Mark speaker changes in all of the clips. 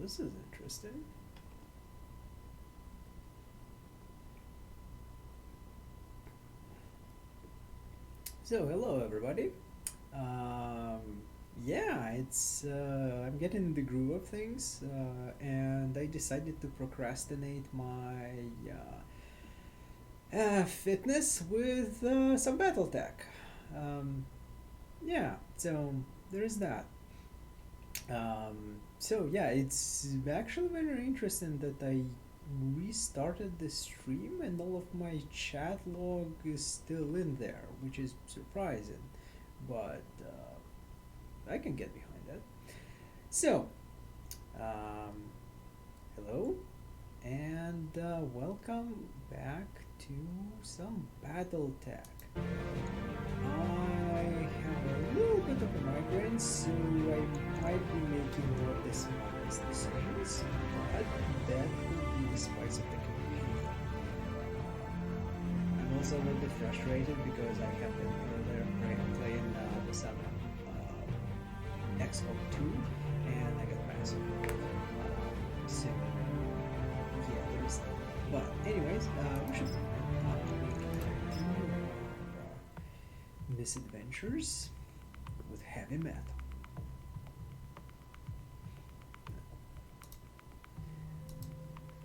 Speaker 1: this is interesting. So, hello everybody. Um, yeah, it's I'm getting the groove of things, and I decided to procrastinate my fitness with some Battletech. Um, yeah, so there is that. So yeah, it's actually very interesting that I restarted the stream and all of my chat log is still in there, which is surprising, but I can get behind that. So, um, hello and welcome back to some Battletech. I have a little bit of a migraine, so I might be making more dishonest decisions, but that will be the spice of the campaign. I'm also a little bit frustrated because I have been earlier playing with some XO 2 and I got massive. So, yeah, there's that. But, anyways, we should misadventures with heavy metal.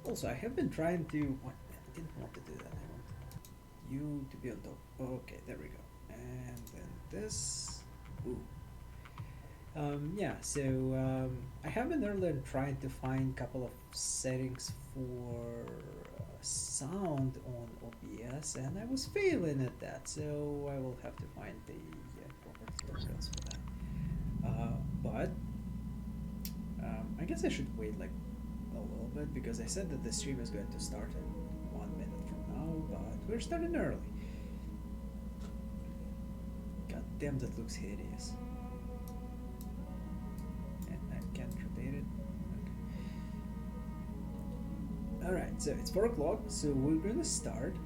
Speaker 1: Also, I have been trying to. What? I didn't want to do that. I want you to be on top. Okay, there we go. And then this. Ooh. Yeah, so I have been earlier trying to find a couple of settings for sound on OBS, and I was failing at that, so I will have to find the proper tutorials for that. But I guess I should wait like a little bit because I said that the stream is going to start in 1 minute from now, but we're starting early. God damn, that looks hideous. Can't rotate it. Okay. Alright, so it's 4 o'clock, so we're gonna start.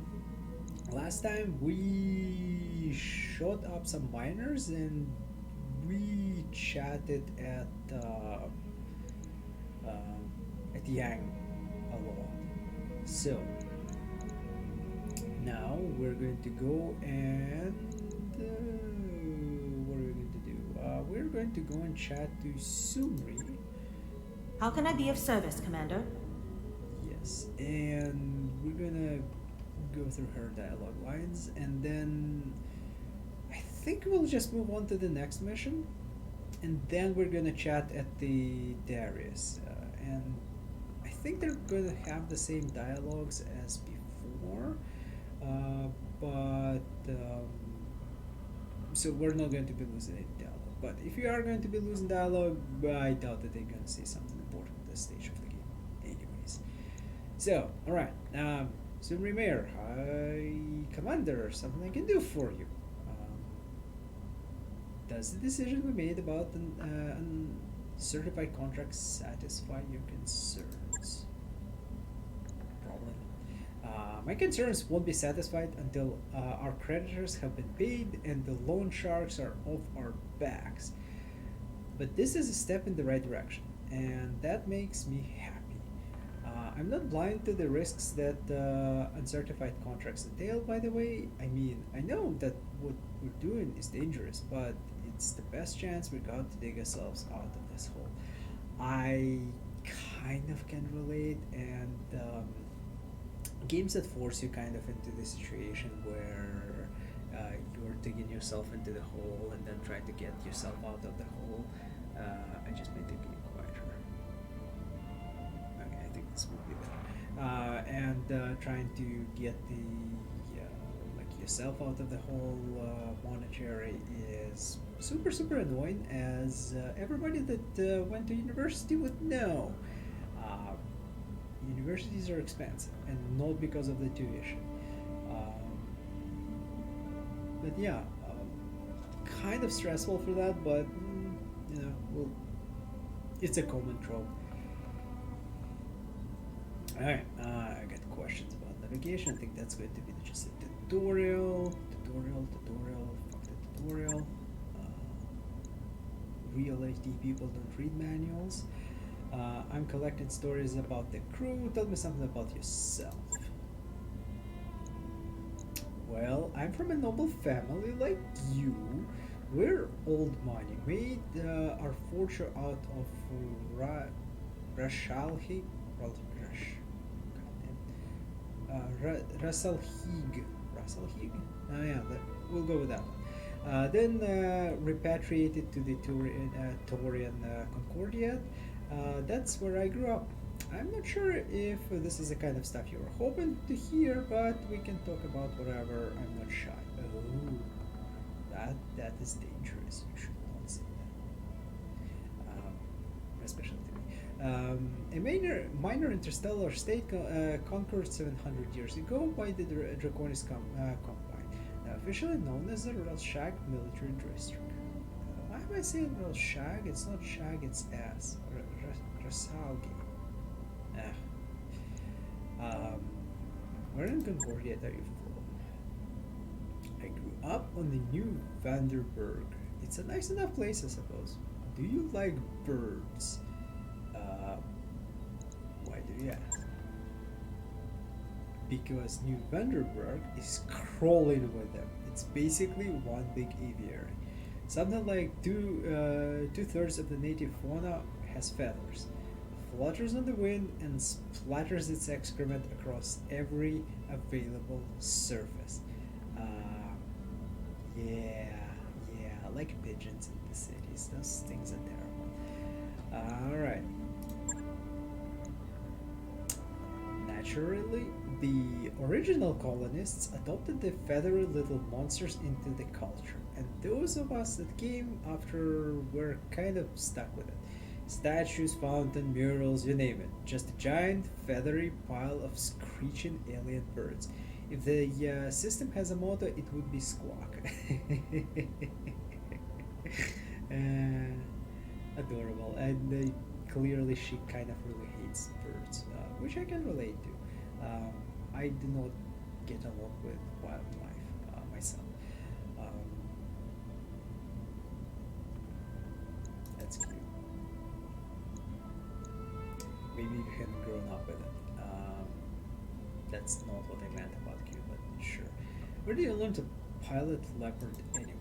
Speaker 1: Last time we shot up some miners and we chatted at Yang a lot. So now we're going to go and what are we going to do? We're going to go and chat to Sumri.
Speaker 2: How can I be of service, Commander?
Speaker 1: Yes, and we're gonna go through her dialogue lines, and then I think we'll just move on to the next mission, and then we're gonna chat at the Darius, and I think they're gonna have the same dialogues as before, but so we're not going to be losing any dialogue. But if you are going to be losing dialogue, I doubt that they're gonna say something important at this stage of the game. Anyways, so alright, Sumri Mayor, Commander, something I can do for you. Does the decision we made about an certified contract satisfy your concerns? Probably not. My concerns won't be satisfied until our creditors have been paid and the loan sharks are off our backs. But this is a step in the right direction, and that makes me happy. I'm not blind to the risks that uncertified contracts entail, by the way. I mean, I know that what we're doing is dangerous, but it's the best chance we got to dig ourselves out of this hole. I kind of can relate, and games that force you kind of into the situation where you're digging yourself into the hole and then trying to get yourself out of the hole. I just made the game quieter. Okay, I think this would be better. And trying to get the like yourself out of the whole monetary is super annoying, as everybody that went to university would know. Uh, Universities are expensive, and not because of the tuition. Um, but yeah, kind of stressful for that, but well, it's a common trope. Alright, I got questions about navigation. I think that's going to be just a tutorial. Fuck the tutorial. Real HD people don't read manuals. I'm collecting stories about the crew. Tell me something about yourself. Well, I'm from a noble family like you. We're old money. Made our fortune out of Rashalhi. Rasalhig. Rasalhig? Oh, yeah, we'll go with that one. Then repatriated to the Taurian Concordia. That's where I grew up. I'm not sure if this is the kind of stuff you're hoping to hear, but we can talk about whatever. I'm not shy. Oh, that is dangerous. You should not say that, especially to me. A minor interstellar state conquered 700 years ago by the Draconis Combine, officially known as the Ralshag military district. Why am I saying Ralshag? It's not Shag, it's S. Rasalgi. Um, where in Concordia are you from? I grew up on the New Vanderburg. It's a nice enough place, I suppose. Do you like birds? Why do you ask? Because New Vanderburg is crawling with them. It's basically one big aviary. Something like two-thirds of the native fauna has feathers, flutters on the wind, and splatters its excrement across every available surface. Uh, yeah, like pigeons in the cities. Those things are terrible. Alright. Naturally, the original colonists adopted the feathery little monsters into the culture, and those of us that came after were kind of stuck with it. Statues, fountain, murals, you name it. Just a giant, feathery pile of screeching alien birds. If the system has a motto, it would be squawk. Adorable. And clearly she kind of really hates birds, which I can relate to. I do not get along with wildlife myself. Um, that's cute. Maybe you haven't grown up with it. That's not what I meant about cute, but sure. Where do you learn to pilot leopard anyway?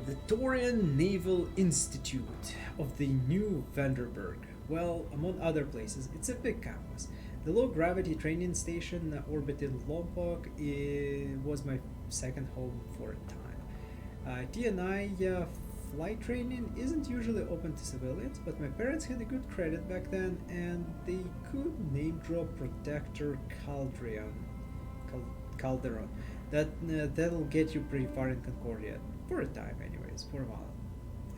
Speaker 1: The Taurian Naval Institute of the New Vanderburg. Well, among other places, it's a big campus. The low gravity training station orbiting Lompoc was my second home for a time. TNI flight training isn't usually open to civilians, but my parents had a good credit back then, and they could name drop Protector Calderon. That'll get you pretty far in Concordia for a time, anyways, for a while.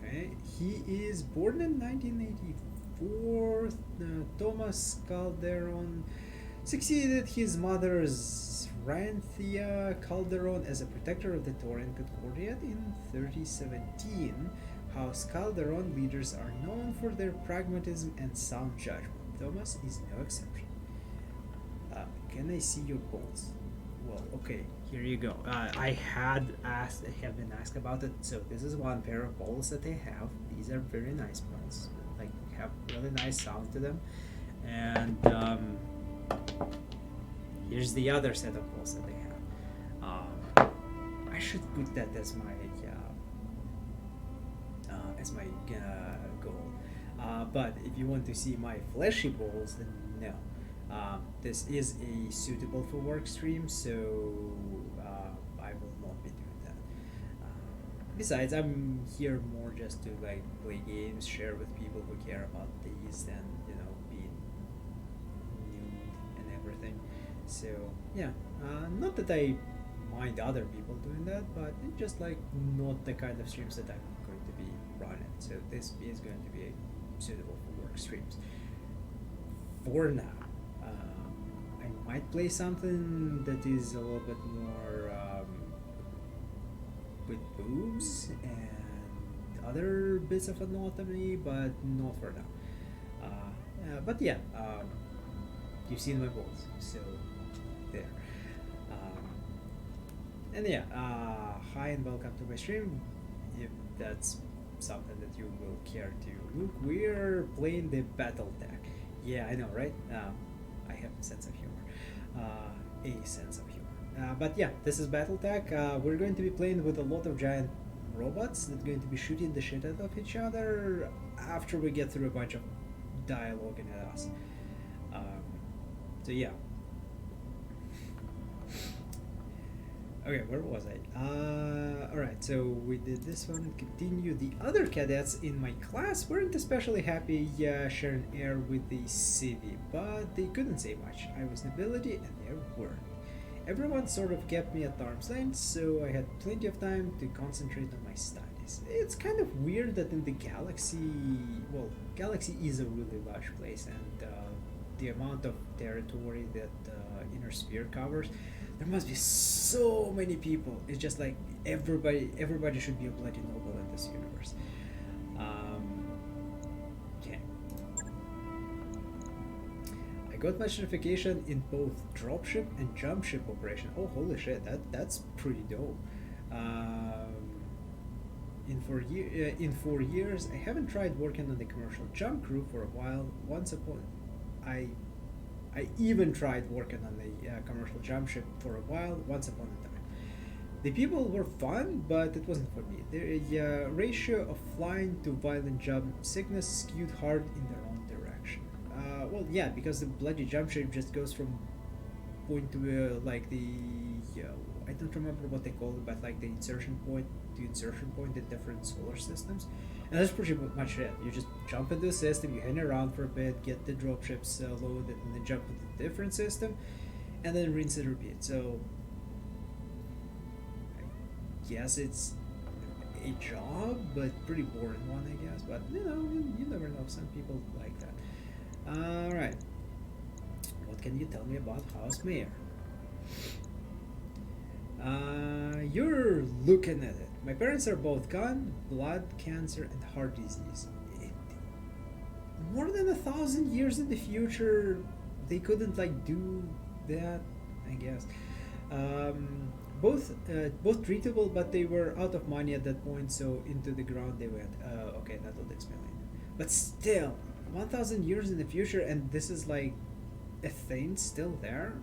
Speaker 1: Okay, he is born in 1984. Thomas Calderon succeeded his mother Ranthia Calderon as a protector of the Taurian Concordia in 3017. House Calderon leaders are known for their pragmatism and sound judgment. Thomas is no exception. Can I see your bones? Well, okay, here you go. I have been asked about it. So this is one pair of balls that they have. These are very nice balls. Like have really nice sound to them. And here's the other set of balls that they have. I should put that as my goal. But if you want to see my fleshy balls, then no. This is a suitable for work stream, so I will not be doing that. Besides, I'm here more just to like play games, share with people who care about these, and be nude and everything. So yeah, not that I mind other people doing that, but it's just like not the kind of streams that I'm going to be running. So this is going to be suitable for work streams for now. I might play something that is a little bit more with boobs and other bits of anatomy, but not for now. But yeah, you've seen my balls, so there. And yeah, hi and welcome to my stream. If that's something that you will care to. Look, we're playing the Battletech. Yeah, I know, right? I have a sense of humor. A sense of humor. But yeah, this is Battletech. We're going to be playing with a lot of giant robots that are going to be shooting the shit out of each other after we get through a bunch of dialogue in us. Um, so yeah. Okay, where was I? Alright, so we did this one and continue. The other cadets in my class weren't especially happy sharing air with the city, but they couldn't say much. I was nobility and they weren't. Everyone sort of kept me at arm's length, so I had plenty of time to concentrate on my studies. It's kind of weird that in the galaxy, well, galaxy is a really large place, and the amount of territory that inner sphere covers, there must be so many people. It's just like everybody should be a bloody noble in this universe. Yeah. I got my certification in both dropship and jump ship operation. Oh, holy shit, that's pretty dope. Um, in 4 years, I haven't tried working on the commercial jump crew for a while. Once upon, I I even tried working on the commercial jump ship for a while, once upon a time. The people were fun, but it wasn't for me. The ratio of flying to violent jump sickness skewed hard in the wrong direction. Well, yeah, because the bloody jump ship just goes from point to like the I don't remember what they call it, but like the insertion point to insertion point in different solar systems, and that's pretty much it. You just jump into the system, you hang around for a bit, get the dropships loaded, and then jump into a different system, and then rinse and repeat. So I guess it's a job, but pretty boring one, I guess. But you never know. Some people like that. All right. What can you tell me about House Mayor? You're looking at it. My parents are both gone, blood cancer and heart disease. More than 1,000 years in the future, they couldn't like do that, I guess. Both treatable, but they were out of money at that point, so into the ground they went. Okay, that will explain it. But still, 1,000 years in the future, and this is like a thing still there.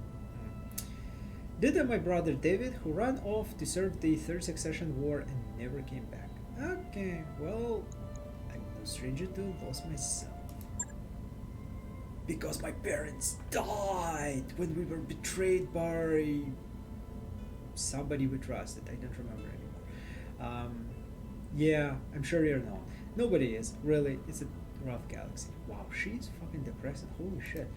Speaker 1: Did my brother David, who ran off to serve the Third Succession War and never came back. Okay, well, I'm no stranger to loss myself. Because my parents died when we were betrayed by somebody we trusted. I don't remember anymore. Yeah, I'm sure you're not. Nobody is, really. It's a rough galaxy. Wow, she's fucking depressing. Holy shit.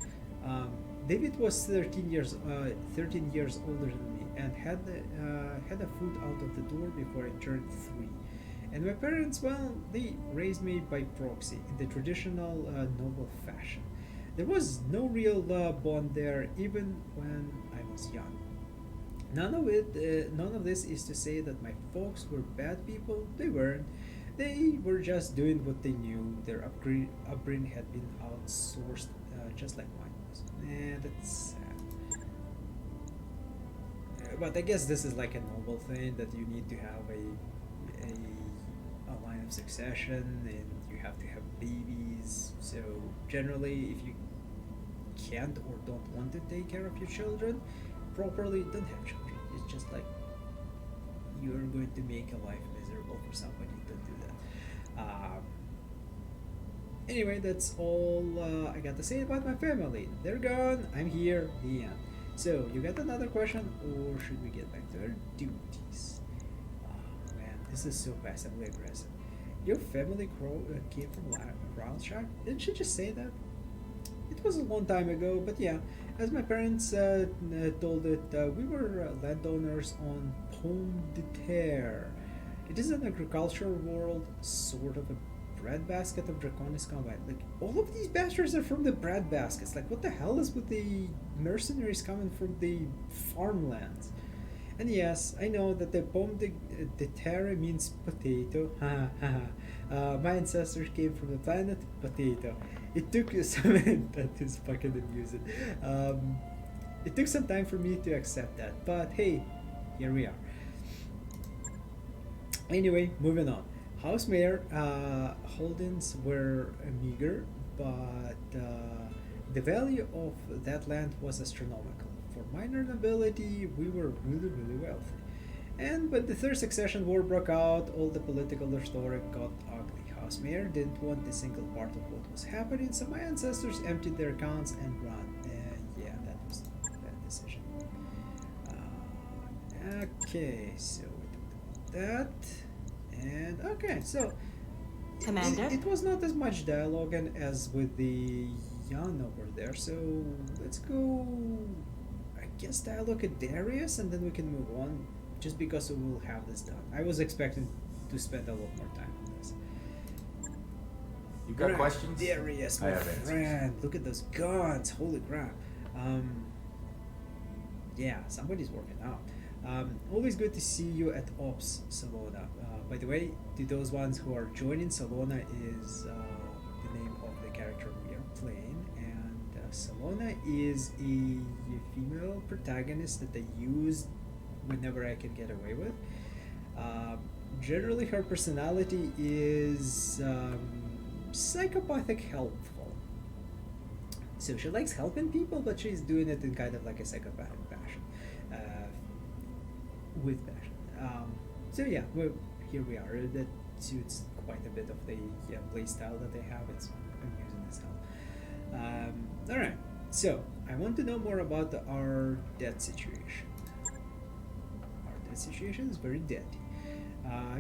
Speaker 1: David was 13 years older than me and had a foot out of the door before I turned 3. And my parents, well, they raised me by proxy in the traditional noble fashion. There was no real bond there, even when I was young. None of this is to say that my folks were bad people. They weren't. They were just doing what they knew. Their upbringing had been outsourced, just like mine was. That's sad. But I guess this is like a noble thing that you need to have a line of succession, and you have to have babies. So generally, if you can't or don't want to take care of your children properly, don't have children. It's just like you're going to make a life miserable for somebody. Don't do that. Anyway, that's all I got to say about my family. They're gone. I'm here. The end. So, you got another question, or should we get back to our duties? Oh man, this is so passively aggressive. Your family came from Roundshire? Didn't she just say that? It was a long time ago, but yeah, as my parents told it, we were landowners on Pomme de Terre. It is an agricultural world, sort of a breadbasket of Draconis combined. Like, all of these bastards are from the breadbaskets. Like, what the hell is with the mercenaries coming from the farmlands? And yes, I know that the Pomme de Terre means potato. My ancestors came from the planet Potato. It took some that is fucking amusing. It took some time for me to accept that, but hey, here we are. Anyway, moving on. House Mayor holdings were meager, but the value of that land was astronomical. For minor nobility, we were really, really wealthy. And when the Third Succession War broke out, all the political rhetoric got ugly. House Mayor didn't want a single part of what was happening, so my ancestors emptied their accounts and ran. Yeah, that was a bad decision. Okay, so we talked about that. And okay, so
Speaker 2: Commander?
Speaker 1: it was not as much dialogue as with the Yan over there, so let's go, I guess, dialogue at Darius and then we can move on just because we will have this done. I was expecting to spend a lot more time on this.
Speaker 3: You got
Speaker 1: Right,
Speaker 3: questions?
Speaker 1: Darius,
Speaker 3: I
Speaker 1: my
Speaker 3: have answers.
Speaker 1: friend. Look at those guns. Holy crap. Yeah, somebody's working out. Always good to see you at Ops, Salona. By the way, to those ones who are joining, Salona is the name of the character we are playing, and Salona is a female protagonist that I use whenever I can get away with. Generally, her personality is psychopathic helpful. So she likes helping people, but she's doing it in kind of like a psychopathic fashion, with passion. So yeah, here we are. That suits quite a bit of the play style that they have. It's amusing as hell. All right. So I want to know more about our debt situation. Our debt situation is very deadly.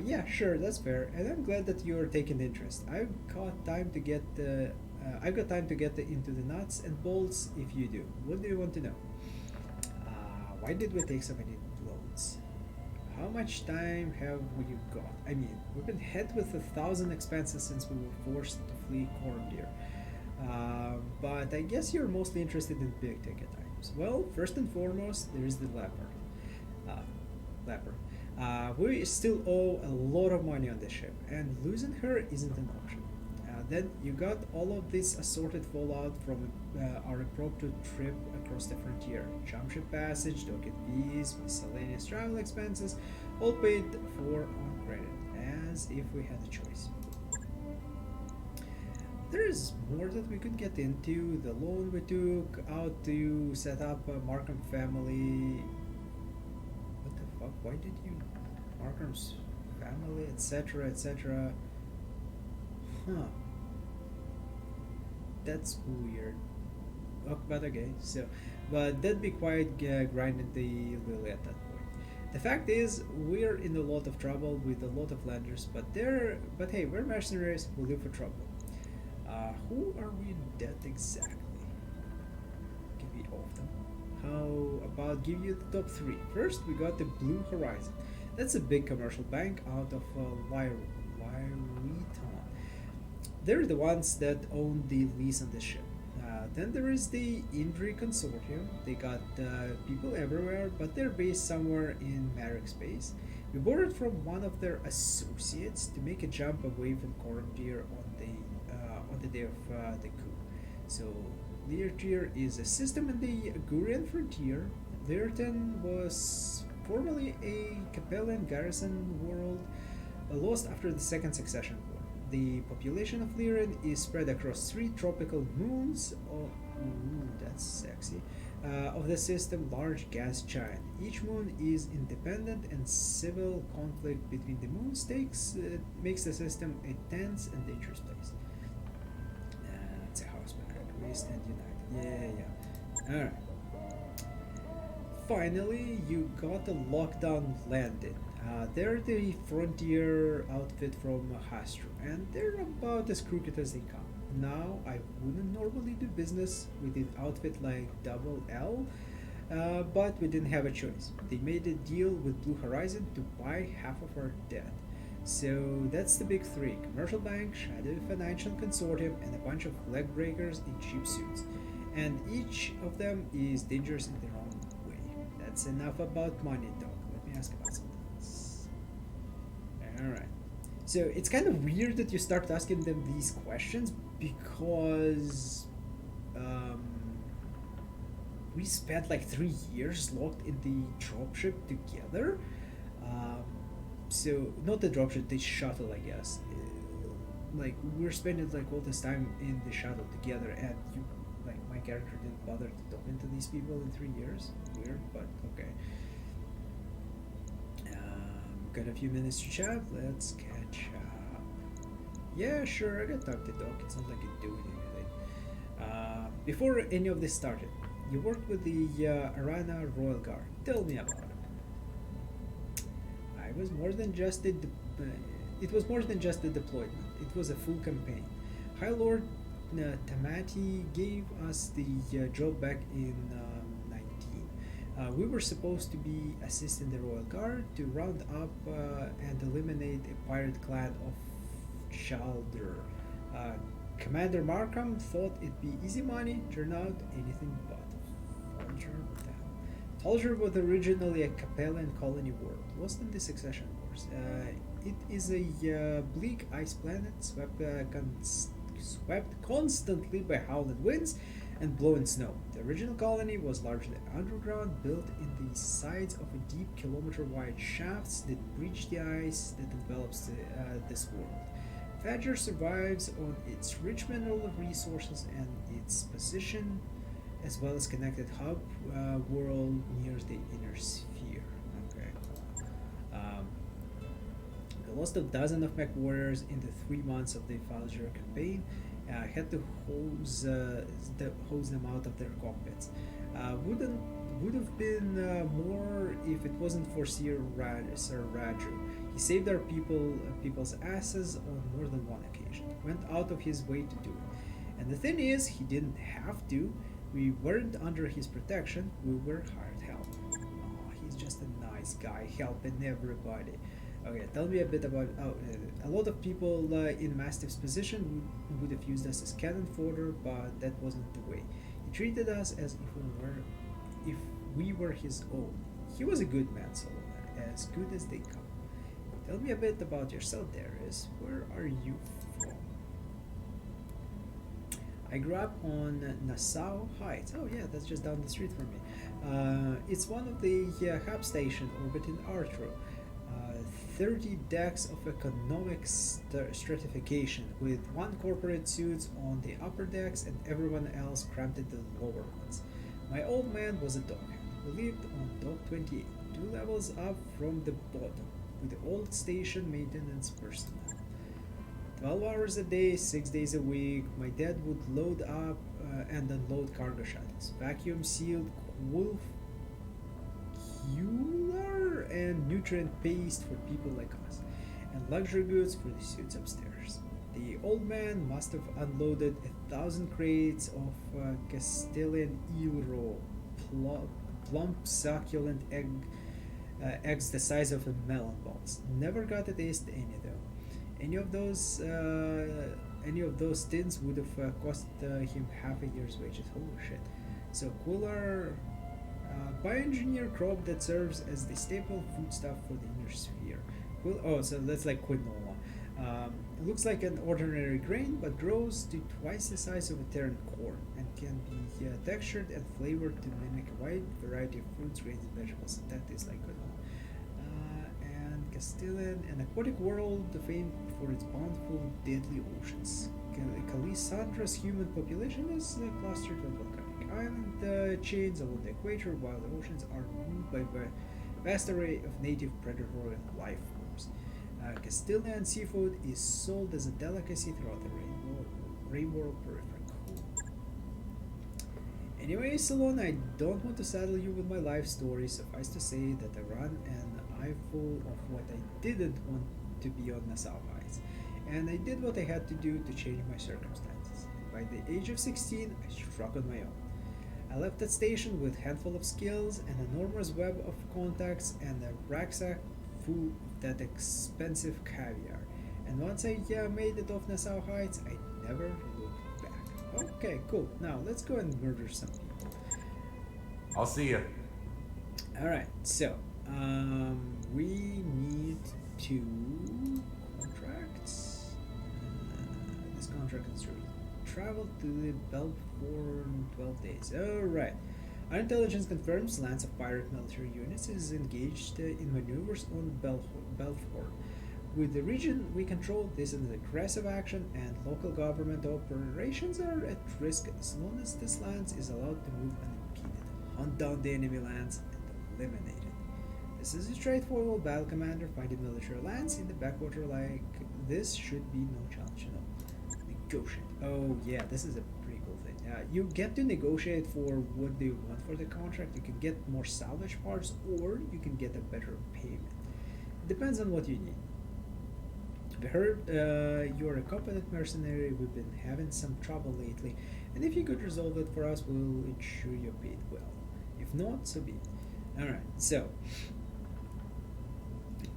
Speaker 1: Yeah, sure, that's fair, and I'm glad that you're taking interest. I've got time to get into the nuts and bolts if you do. What do you want to know? Why did we take so many loans? How much time have we got? I mean, we've been hit with 1,000 expenses since we were forced to flee Coromdir. But I guess you're mostly interested in big ticket items. Well, first and foremost, there is the leopard. Leopard. We still owe a lot of money on the ship, and losing her isn't an option. Then you got all of this assorted fallout from our impromptu trip across the frontier. Jump ship passage, docket fees, miscellaneous travel expenses, all paid for on credit, as if we had a choice. There's more that we could get into. The loan we took out to set up a Markham family. What the fuck? Why did you Markham's family, etc., etc.? Huh. That's weird. Oh, but okay, but that'd be quite grinding the lily at that point. The fact is, we're in a lot of trouble with a lot of lenders, but hey, we're mercenaries who live for trouble. Who are we in debt exactly? Can be all of them. How about give you the top three? First, we got the Blue Horizon. That's a big commercial bank out of Lyreton. They're the ones that own the lease on the ship. Then there is the Indri Consortium. They got people everywhere, but they're based somewhere in Marek space. We borrowed from one of their associates to make a jump away from Coromdir on the day of the coup. So Leartier is a system in the Agurian frontier. Learton was formerly a Capellan garrison world, lost after the Second Succession War. The population of Lyran is spread across 3 tropical moons. Ooh, that's sexy. Of the system, large gas giant. Each moon is independent, and civil conflict between the moon stakes makes the system a tense and dangerous place. It's a house back. We stand united. Yeah. All right. Finally, you got a lockdown landed. They're the frontier outfit from Hastro, and they're about as crooked as they come. Now, I wouldn't normally do business with an outfit like Double L, but we didn't have a choice. They made a deal with Blue Horizon to buy half of our debt. So that's the big three: commercial bank, shadow financial consortium, and a bunch of leg breakers in cheap suits. And each of them is dangerous in their own way. That's enough about money talk. Let me ask about something else. Alright. So it's kind of weird that you start asking them these questions because we spent like 3 years locked in the dropship together. So not the dropship, the shuttle, I guess. Like we're spending like all this time in the shuttle together, and you, like my character didn't bother to talk to these people in 3 years. Weird, but okay. Got a few minutes to chat. Let's catch up. Yeah, sure. I got talk to talk. It's not like you're doing anything. Before any of this started, you worked with the Arana Royal Guard. Tell me about it. I was more than just a. It was more than just a deployment. It was a full campaign. High Lord Tamati gave us the job back in 19. We were supposed to be assisting the Royal Guard to round up and eliminate a pirate clan of Chaldor. Uh, Commander Markham thought it'd be easy money, turned out anything but. Folger, what the hell? Folger was originally a Capellan colony world, lost in the Succession Wars. It is a bleak ice planet swept constantly by howling winds and blowing snow. The original colony was largely underground, built in the sides of a deep kilometer-wide shafts that breach the ice that envelops this world. Fadger survives on its rich mineral resources and its position, as well as connected hub world near the inner sphere. Okay. Um, we lost a dozen of mech warriors in the 3 months of the Falger campaign. Had to hose them out of their cockpits. Would have been more if it wasn't for Sir Raju. He saved our people's asses on more than one occasion. Went out of his way to do it. And the thing is, he didn't have to. We weren't under his protection. We were hired help. Oh, he's just a nice guy, helping everybody. Okay, tell me a bit about. A lot of people in Mastiff's position would have used us as cannon fodder, but that wasn't the way. He treated us as if we were his own. He was a good man, Solona, as good as they come. Tell me a bit about yourself, Darius. Where are you from? I grew up on Nassau Heights. Oh yeah, that's just down the street from me. It's one of the hub stations orbiting Arturo. 30 decks of economic stratification, with one corporate suits on the upper decks and everyone else cramped in the lower ones. My old man was a doghound. We lived on Dock 28, 2 levels up from the bottom, with the old station maintenance personnel. 12 hours a day, 6 days a week, my dad would load up and unload cargo shuttles, vacuum sealed, cool fueler and nutrient paste for people like us, and luxury goods for the suits upstairs. The old man must have unloaded 1,000 crates of Castilian eel roe, plump, succulent eggs the size of a melon balls. Never got to taste any though. Any of those tins would have cost him half a year's wages. Holy shit! So cooler. Bioengineered crop that serves as the staple foodstuff for the inner sphere. So that's like quinoa. It looks like an ordinary grain, but grows to twice the size of a Terran corn and can be textured and flavored to mimic a wide variety of fruits, grains, and vegetables. That is like quinoa. And Castilian, an aquatic world famed for its bountiful, deadly oceans. Calisandra's human population is clustered on volcanic island chains along the equator, while the oceans are ruled by a vast array of native predatory life forms. Castilian seafood is sold as a delicacy throughout the rainbow periphery. Cool. Anyway, Salon, I don't want to saddle you with my life story. Suffice to say that I run an eyeful of what I didn't want to be on Nassau Heights, and I did what I had to do to change my circumstances. By the age of 16, I struck on my own. I left that station with a handful of skills, an enormous web of contacts, and a rucksack full of that expensive caviar. And once I made it off Nassau Heights, I never looked back. Okay, cool. Now let's go and murder some people.
Speaker 3: I'll see you.
Speaker 1: Alright, so we need 2 contracts. This contract is true. Travel to the Belt for 12 days. Alright. Our intelligence confirms lands of pirate military units is engaged in maneuvers on Belfort. With the region we control, this is an aggressive action, and local government operations are at risk as long as this land is allowed to move unimpeded. Hunt down the enemy lands and eliminate it. This is a straightforward battle, Commander. Finding military lands in the backwater like this should be no challenge at all. Negotiate. Oh yeah, this is a pretty cool thing. You get to negotiate for what they want for the contract. You can get more salvage parts, or you can get a better payment. It depends on what you need. We heard you're a competent mercenary. We've been having some trouble lately, and if you could resolve it for us, we'll ensure you're paid well. If not, so be it. Alright, so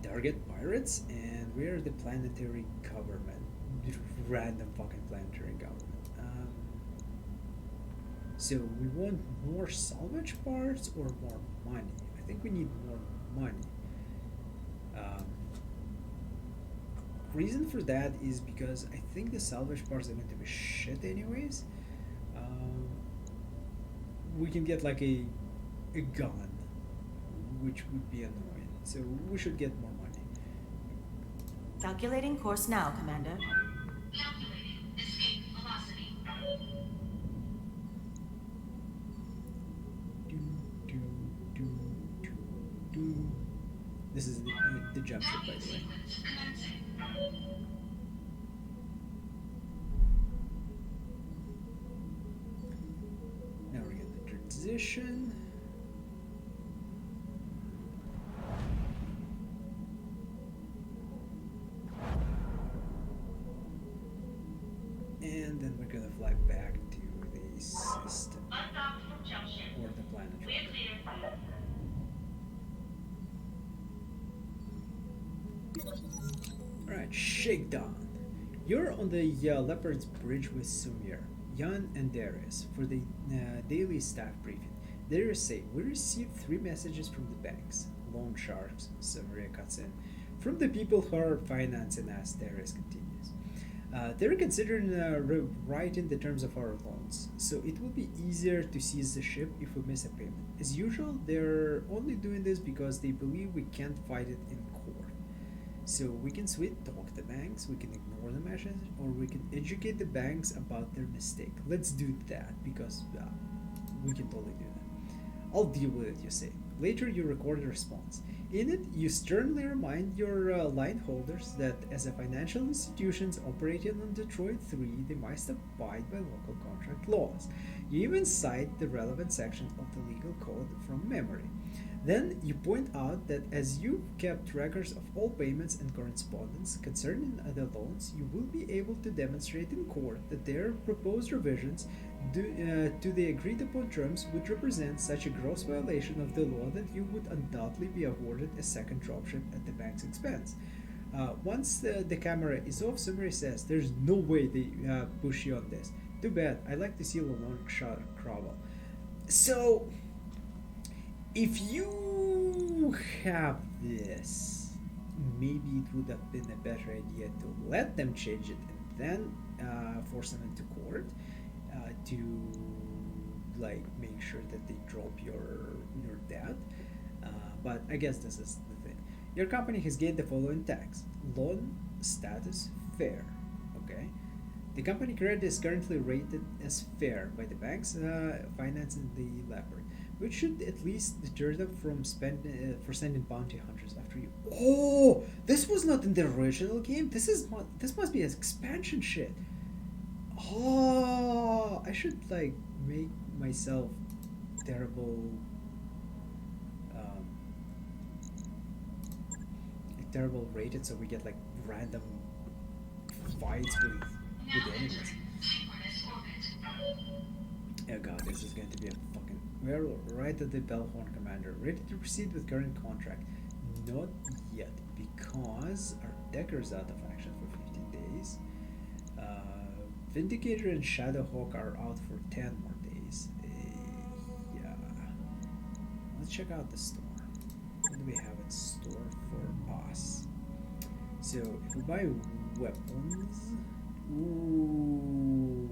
Speaker 1: target pirates, and we're the planetary government. Random fucking planetary government. So we want more salvage parts or more money? I think we need more money. Um, Reason for that is because I think the salvage parts are going to be shit anyways. Um, we can get like a gun, which would be annoying. So we should get more money.
Speaker 2: Calculating course now, Commander.
Speaker 4: Calculating escape velocity.
Speaker 1: Do, do, do, do, do. This is the jump ship, by the way.
Speaker 4: Sequence commencing.
Speaker 1: Now we get the transition. And then we're gonna fly back to the system
Speaker 4: Undocked from junction.
Speaker 1: or the planet.
Speaker 4: We're clear.
Speaker 1: Alright, Shakedown. You're on the Leopard's Bridge with Sumir, Jan, and Darius for the daily staff briefing. Darius say, we received 3 messages from the banks, loan sharks, Sumir cuts in, from the people who are financing us, Darius continues. They're considering rewriting the terms of our loans, so it will be easier to seize the ship if we miss a payment. As usual, they're only doing this because they believe we can't fight it in court. So we can sweet talk the banks, we can ignore the message, or we can educate the banks about their mistake. Let's do that because we can totally do that. I'll deal with it, you say. Later, you record a response. In it, you sternly remind your line holders that as a financial institutions operating on Detroit 3, they must abide by local contract laws. You even cite the relevant section of the legal code from memory. Then you point out that as you've kept records of all payments and correspondence concerning the loans, you will be able to demonstrate in court that their proposed revisions to the agreed upon terms would represent such a gross violation of the law that you would undoubtedly be awarded a second dropship at the bank's expense. Once the camera is off, Sumeri says, there's no way they push you on this. Too bad, I'd like to see a long shot Crowell. So, if you have this, maybe it would have been a better idea to let them change it and then force them into court to like make sure that they drop your debt. But I guess this is the thing. Your company has gained the following tax: loan status fair. Okay. The company credit is currently rated as fair by the banks financing the Leopard, which should at least deter them from sending bounty hunters after you. Oh, this was not in the original game. This must be an expansion shit. Oh, I should like make myself terrible, terrible rated, so we get like random fights with enemies.
Speaker 4: Synchronous orbit.
Speaker 1: Oh god, this is going to be a fucking... We're right at the Bellhorn, Commander. Ready to proceed with current contract. Not yet, because our Decker's out of action for 15 days. Vindicator and Shadowhawk are out for 10 more days. Yeah. Let's check out the store. What do we have in store for us? So, if we buy weapons... Ooh...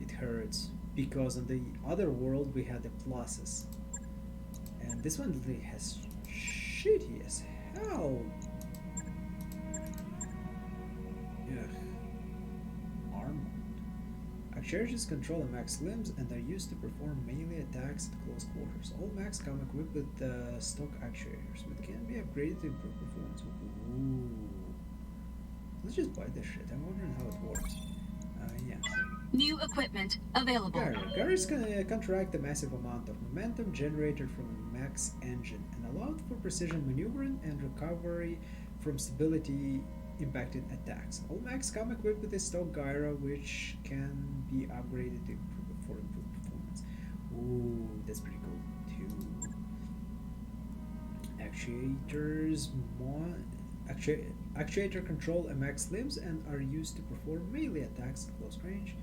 Speaker 1: It hurts. because on the other world we had the pluses. And this one really has shitty as hell. Ugh. Armor. Actuators control a mech's limbs and are used to perform melee attacks at close quarters. All mechs come equipped with stock actuators, but can be upgraded to improve performance. Ooh. Let's just buy this shit. I'm wondering how it works. Yes.
Speaker 5: New equipment available.
Speaker 1: Gyros can counteract a massive amount of momentum generated from a mech's engine and allowed for precision maneuvering and recovery from stability impacted attacks. All mechs come equipped with a stock gyro, which can be upgraded to improved performance. Ooh, that's pretty cool too. Actuator control a mech's limbs and are used to perform melee attacks at close range.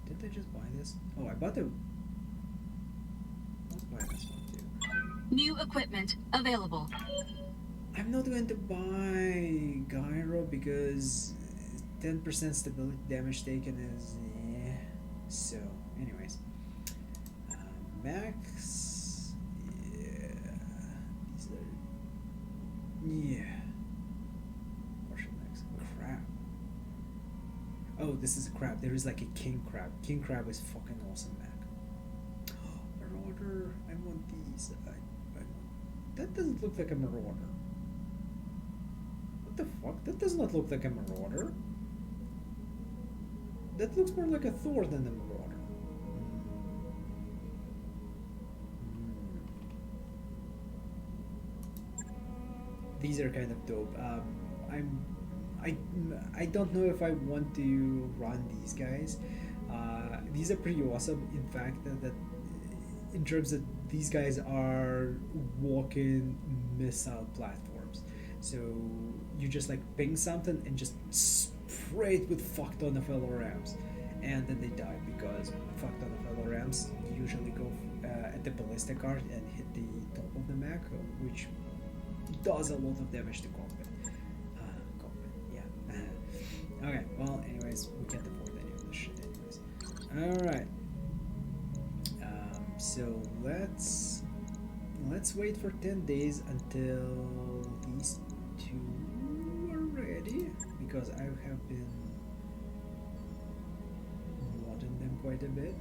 Speaker 1: Did I just buy this? Oh, I bought the. Let's buy this one too.
Speaker 5: New equipment available.
Speaker 1: I'm not going to buy Gyro because 10% stability damage taken is so. Anyways, Max. Yeah, these are. Yeah. Partial Max. Crap. Oh, this is a crab. There is like a king crab. King crab is fucking awesome, Mac. Marauder. I want these. I want. That doesn't look like a marauder. What the fuck? That does not look like a marauder. That looks more like a Thor than a marauder. These are kind of dope. I don't know if I want to run these guys. These are pretty awesome. In fact, that in terms of these guys are walking missile platforms. So you just like ping something and just spray it with fuck ton of LRMs, and then they die because fuck ton of LRMs usually go at the ballistic arc and hit the top of the mech, which does a lot of damage to combat. Yeah. Okay. Well, anyways, we can't afford any of this shit, anyways. All right. So let's wait for 10 days until these two are ready, because I have been modding them quite a bit.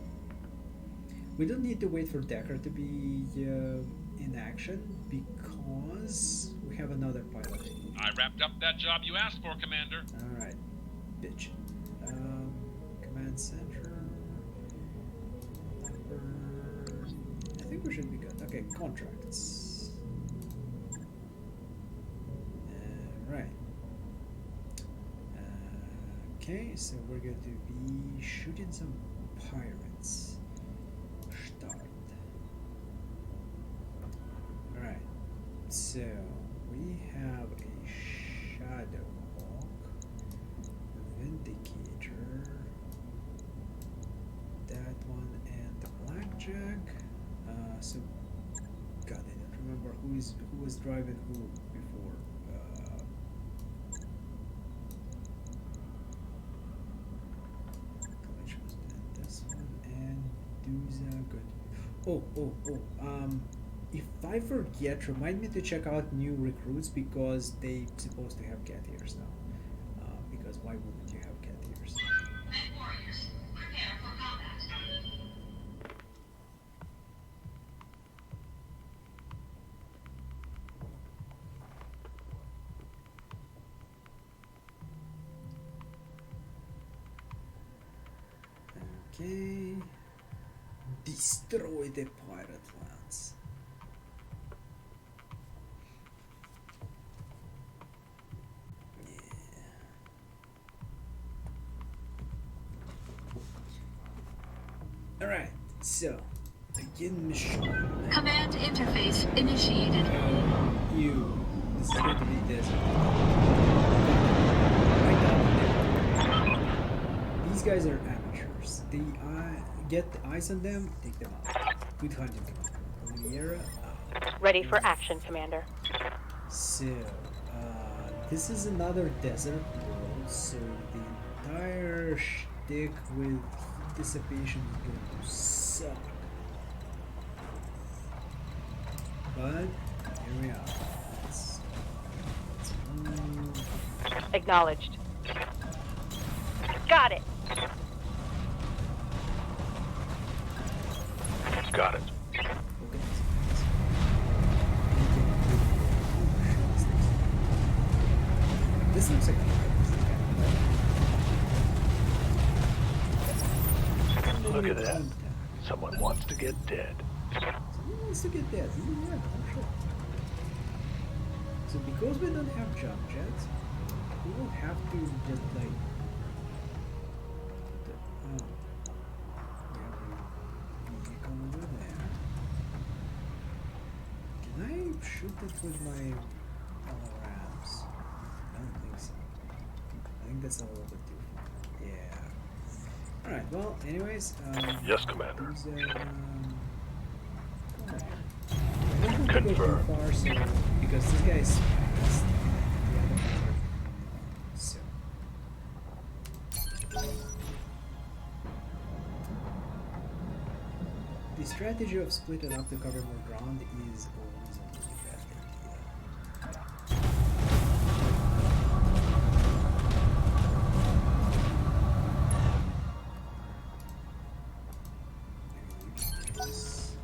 Speaker 1: We don't need to wait for Decker to be in action because we have another pilot.
Speaker 6: I wrapped up that job you asked for, Commander.
Speaker 1: Alright, bitch. Command center. I think we should be good. Okay, contracts. Right. Okay, so we're going to be shooting some pirates. Start. Alright, so we have a Shadow Hawk, Vindicator, that one, and the Blackjack. So, God, I don't remember who was driving who before. Which was this one, and Duza, good. If I forget, remind me to check out new recruits because they supposed to have cat ears now. Because why wouldn't you have cat ears?
Speaker 4: Night warriors, prepare for combat.
Speaker 1: Okay. Destroy the pirate lands. Alright, so begin mission.
Speaker 5: Command interface initiated.
Speaker 1: This is going to be desert. Right down there. These guys are amateurs. They get eyes on them, take them out. Good hunting, Commander. Oliviera,
Speaker 7: Ready for action, Commander.
Speaker 1: So, this is another desert world, so the entire dick with dissipation is going to suck. But here we are. Let's move.
Speaker 7: Acknowledged. Got it.
Speaker 8: Got it.
Speaker 1: Look at this. This looks like
Speaker 8: Look at that. Someone wants to get dead.
Speaker 1: Someone wants to get dead. Yeah, for sure. So because we don't have jump jets, we will have to just like we have a vehicle over there. Can I shoot it with my LRMs? I don't think so. I think that's a little bit too far. Yeah. Alright, well, anyways,
Speaker 8: Yes, Commander.
Speaker 1: there's, over here. I don't want to go too
Speaker 8: Confirm.
Speaker 1: far, so, because this guy is fast. The other guys are, so. The strategy of splitting up to cover more ground is always a really bad idea. This.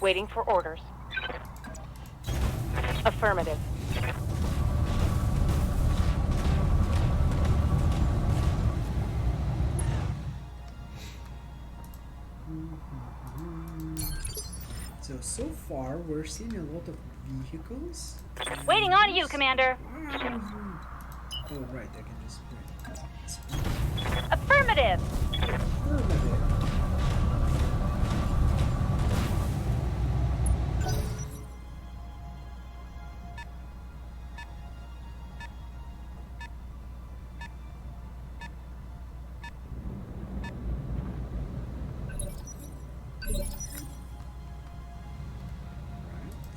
Speaker 7: Waiting for orders. Affirmative.
Speaker 1: So far we're seeing a lot of vehicles.
Speaker 7: Waiting on you, Commander.
Speaker 1: Oh right, I can just sprint.
Speaker 7: Affirmative.
Speaker 1: Affirmative.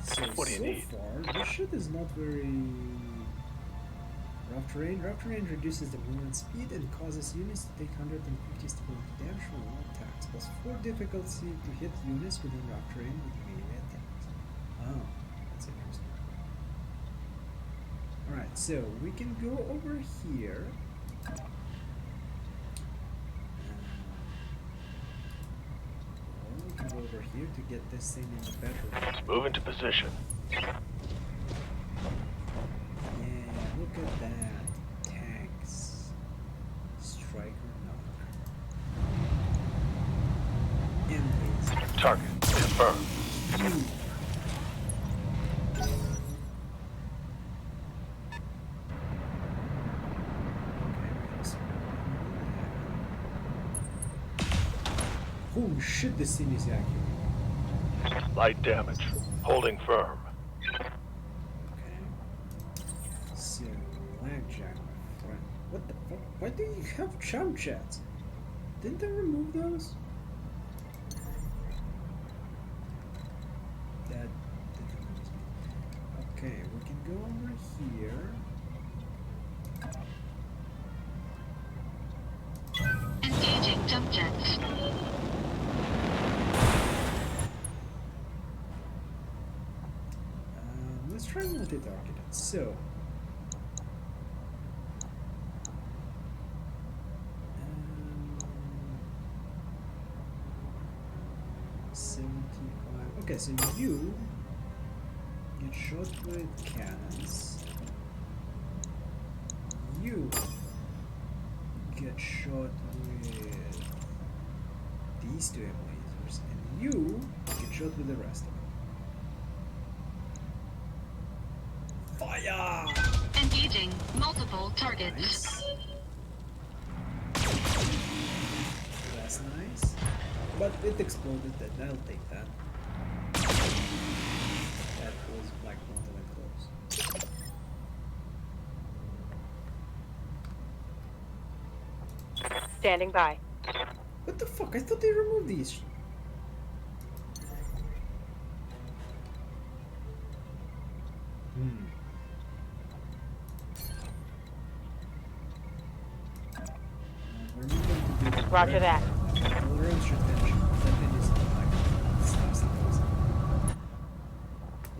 Speaker 1: So,
Speaker 8: What do you need?
Speaker 1: far, this shit is not very rough terrain. Rough terrain reduces the movement speed and causes units to take 150 stability damage from all attacks, plus 4 difficulty to hit units within rough terrain with melee attacks. Oh, that's interesting. Alright, so we can go over here. We can go over here to get this thing in the better.
Speaker 8: Move into position.
Speaker 1: Yeah, look at that. Tanks. Striker knock. Enemies.
Speaker 8: Target confirmed.
Speaker 1: Huge. Holy shit, this thing is accurate.
Speaker 8: Light damage. Holding firm.
Speaker 1: Okay. So, blackjack, my friend. What the fuck? Why do you have jump jets? Didn't they remove those? That didn't amaze me. Okay, we can go over here.
Speaker 5: Engaging jump jets.
Speaker 1: Let's try multi-target it. So, 75. Okay, so you get shot with cannons. You get shot with these two lasers, and you get shot with the rest of them. Fire!
Speaker 5: Engaging multiple targets.
Speaker 1: Nice. That's nice. But it exploded, then I'll take that. That was like not even close.
Speaker 7: Standing by.
Speaker 1: What the fuck? I thought they removed these.
Speaker 7: Roger that.
Speaker 1: Tolerance should finish. That thing is like stop.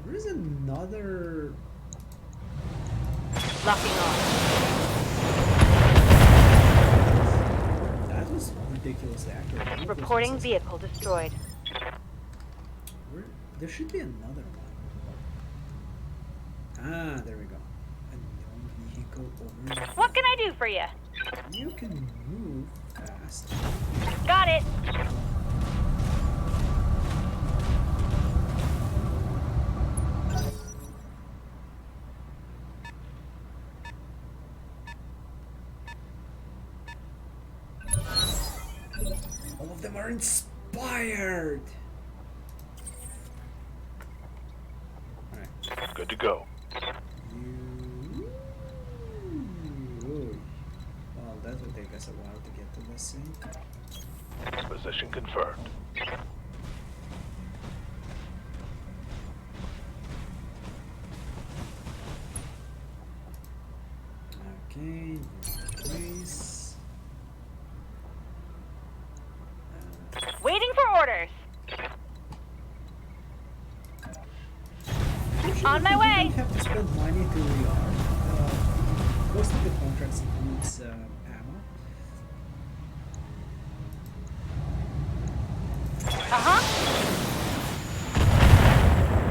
Speaker 1: There is another.
Speaker 7: Locking on.
Speaker 1: That was ridiculously accurate.
Speaker 7: Reporting vehicle destroyed.
Speaker 1: There should be another one. Ah, there we go. A known vehicle over.
Speaker 7: What can I do for you?
Speaker 1: You can move fast.
Speaker 7: Got it.
Speaker 1: All of them are inspired. Alright.
Speaker 8: Good to go.
Speaker 1: Well, that will take us a while to get to this thing.
Speaker 8: Position confirmed.
Speaker 1: Okay, place.
Speaker 7: Waiting for orders. On my
Speaker 1: We
Speaker 7: way.
Speaker 1: don't have to spend money to rearm. Most of the contracts includes ammo.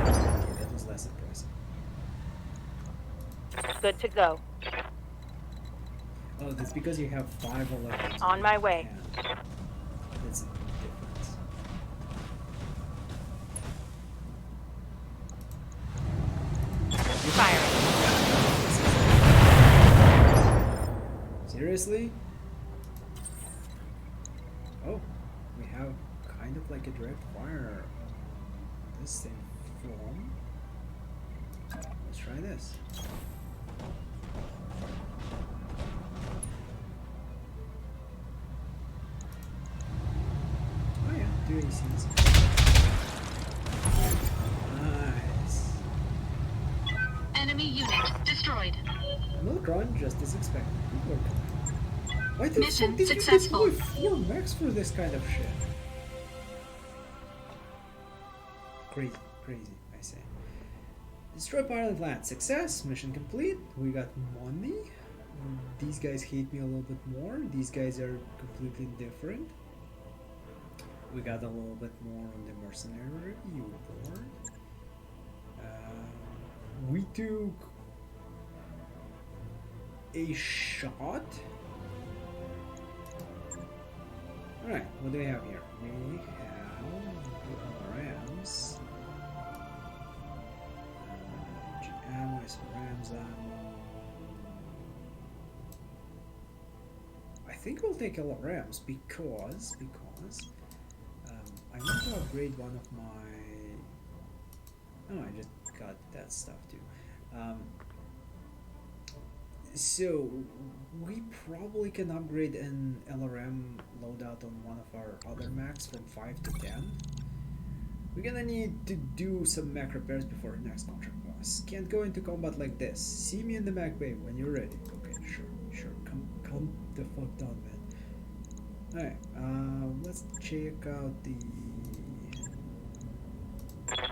Speaker 1: Okay, that was less impressive.
Speaker 7: Good to go.
Speaker 1: Oh, that's because you have 5 electrons.
Speaker 7: On my way.
Speaker 1: Yeah. That's a difference.
Speaker 7: Firing.
Speaker 1: Seriously? Oh, we have kind of like a direct fire on this thing from. Let's try this. Oh yeah, 2 ACs. Nice.
Speaker 5: Enemy unit destroyed.
Speaker 1: No run, just as expected. Good work. Why the
Speaker 5: Mission
Speaker 1: fuck did
Speaker 5: successful.
Speaker 1: you deploy 4 mechs for this kind of shit? Crazy, I say. Destroy pilot land. Success. Mission complete. We got money. These guys hate me a little bit more. These guys are completely different. We got a little bit more on the mercenary review board. We took a shot. Alright, what do we have here? We have Rams. Ammo is Rams ammo. I think we'll take LRMs because I want to upgrade one of my. Oh, I just got that stuff too. So we probably can upgrade an LRM loadout on one of our other mechs from 5 to 10. We're gonna need to do some mech repairs before the next contract boss. Can't go into combat like this. See me in the mech bay when you're ready. Okay, sure. Come the fuck down, man. Alright, let's check out the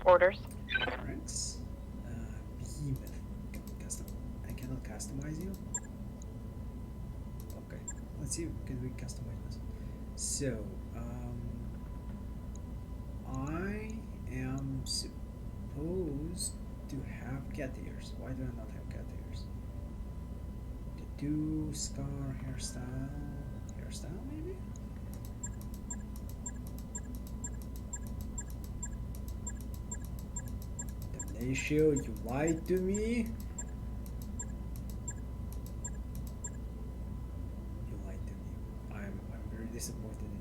Speaker 7: Orders.
Speaker 1: Alright. Behemoth. I cannot customize you. Okay. Let's see. Can we customize this? So, I am supposed to have cat ears. Why do I not have cat ears? Do scar hairstyle maybe? Damnatio, you lied to me. You lied to me. I'm very disappointed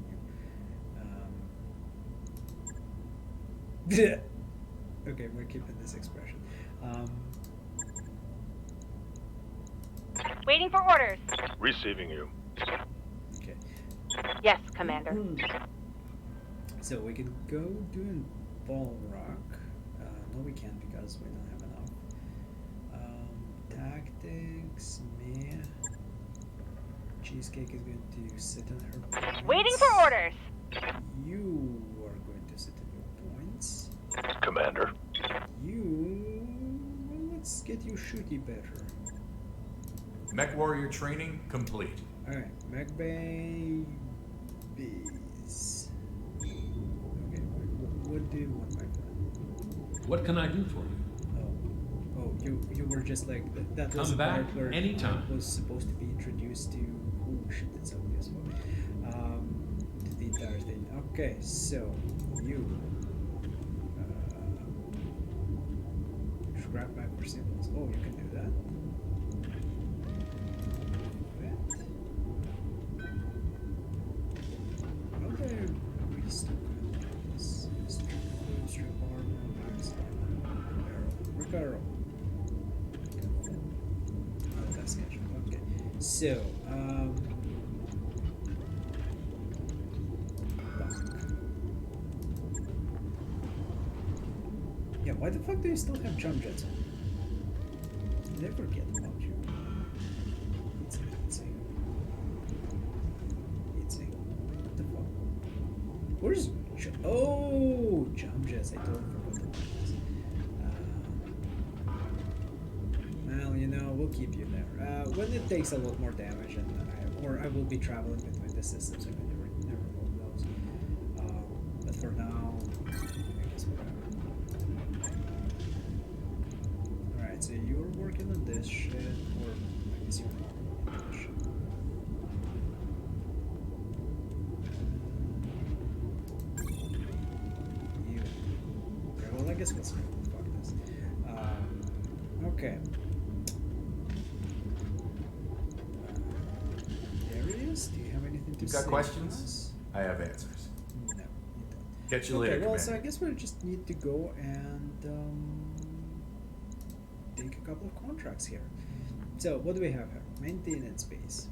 Speaker 1: in you. Okay, we're keeping this expression.
Speaker 7: Waiting for orders.
Speaker 8: Receiving you.
Speaker 1: Okay.
Speaker 7: Yes, Commander.
Speaker 1: So we can go do an ball rock. No, we can't because we don't have enough. Tactics, meh. Cheesecake is going to sit on her points.
Speaker 7: Waiting for orders.
Speaker 1: You are going to sit on your points.
Speaker 8: Commander.
Speaker 1: You... Well, let's get you shooty better.
Speaker 3: Mech warrior training complete.
Speaker 1: Alright, Mech babies. Okay, what do you want, my friend?
Speaker 9: What can I do for you?
Speaker 1: Oh, you were just like that was
Speaker 9: Come
Speaker 1: the
Speaker 9: back
Speaker 1: part where
Speaker 9: anytime.
Speaker 1: I was supposed to be introduced to. Oh shit, that's obvious. To the entire thing. Okay, so you scrap back for symbols. Oh, you can do that. How do I restock this? Strip armor, max armor, barrel. That's schedule. Okay. So, yeah, why the fuck do you still have jump jets on? I never forget about you. It's what the fuck? Where's jump jets? I totally forgot about this. Well, you know, we'll keep you there. When it takes a lot more damage, and I will be traveling between the systems, I will never move those. But for now, I guess whatever. Alright, so you're working on this shit, or I guess you're not working on this shit. You. Okay, well, I guess we'll see. Fuck this. Okay. Areas? Do you have anything to
Speaker 3: You
Speaker 1: say
Speaker 3: got
Speaker 1: to
Speaker 3: questions?
Speaker 1: us?
Speaker 3: I have answers.
Speaker 1: No, you don't.
Speaker 3: Catch you
Speaker 1: Okay,
Speaker 3: later,
Speaker 1: well,
Speaker 3: Commander.
Speaker 1: so I guess we just need to go and take a couple of contracts here. So, what do we have here? Maintenance base.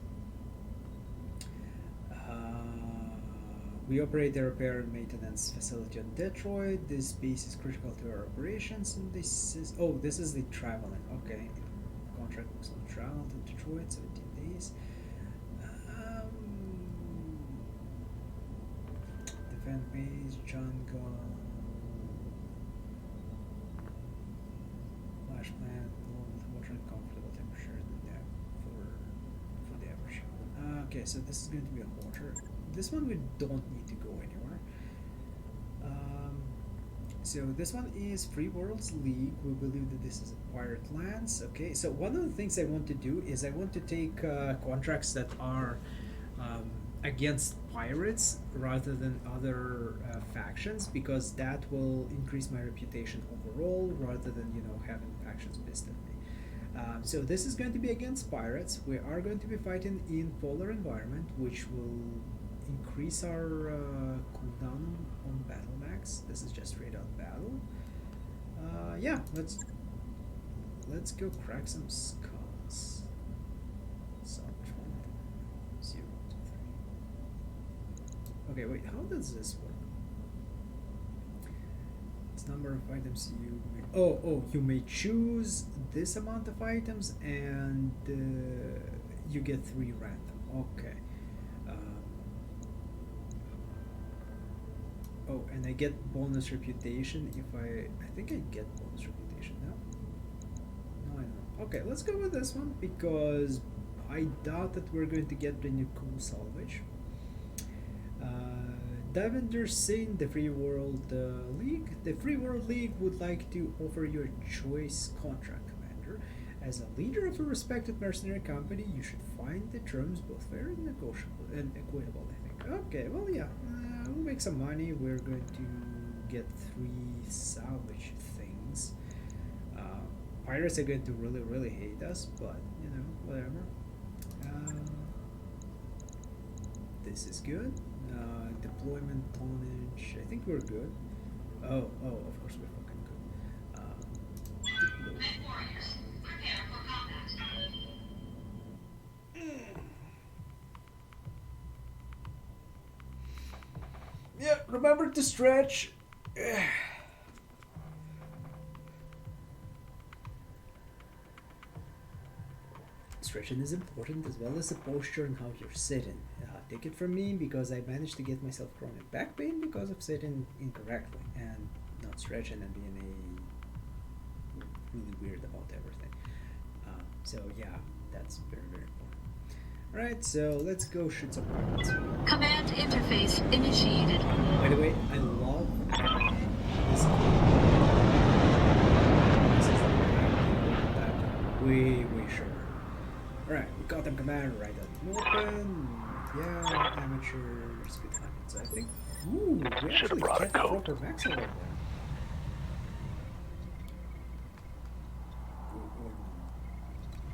Speaker 1: We operate a repair and maintenance facility on Detroit. This base is critical to our operations, and this is this is the traveling. Okay, contract books on travel to Detroit, 17 days. Defend base, jungle, flash plant, water and comfortable temperature. Yeah, for the average. Okay, so this is going to be a water. This one we don't need to go anywhere. So this one is Free Worlds League. We believe that this is a pirate lands. Okay, so one of the things I want to do is I want to take contracts that are against pirates rather than other factions, because that will increase my reputation overall rather than, you know, having factions pissed at me. So this is going to be against pirates. We are going to be fighting in polar environment, which will increase our cooldown on battle max. This is just straight out battle. Yeah, let's go crack some skulls. Salvage 1, 0 to 3. Okay, wait, how does this work? It's number of items you may... you may choose this amount of items, and you get 3 random. Okay. And I get bonus reputation if I think I get bonus reputation now. No, I don't. Okay, let's go with this one, because I doubt that we're going to get any cool salvage. Davender Singh, the Free World League. The Free World League would like to offer you a choice contract, Commander. As a leader of a respected mercenary company, you should find the terms both fair and negotiable and equitable, I think. Okay, well, yeah. We'll make some money. We're going to get 3 salvage things. Pirates are going to really, really hate us, but, you know, whatever. This is good. Deployment tonnage. I think we're good. Oh, of course we're fucking good.
Speaker 4: Mech warriors, prepare for combat.
Speaker 1: Yeah, remember to stretch. stretching is important as well as the posture and how you're sitting. Take it from me because I managed to get myself chronic back pain because of sitting incorrectly and not stretching and being really weird about everything. So yeah, that's very, very important. Alright, so let's go shoot some pirates.
Speaker 5: Command interface initiated.
Speaker 1: By the way, I love this game. This is that way shorter. Alright, we got them, Commander. Right out open. Yeah, amateur speed limit. So I think. Ooh, we
Speaker 8: Should've
Speaker 1: actually
Speaker 8: brought a
Speaker 1: get the
Speaker 8: coat.
Speaker 1: proper max over there.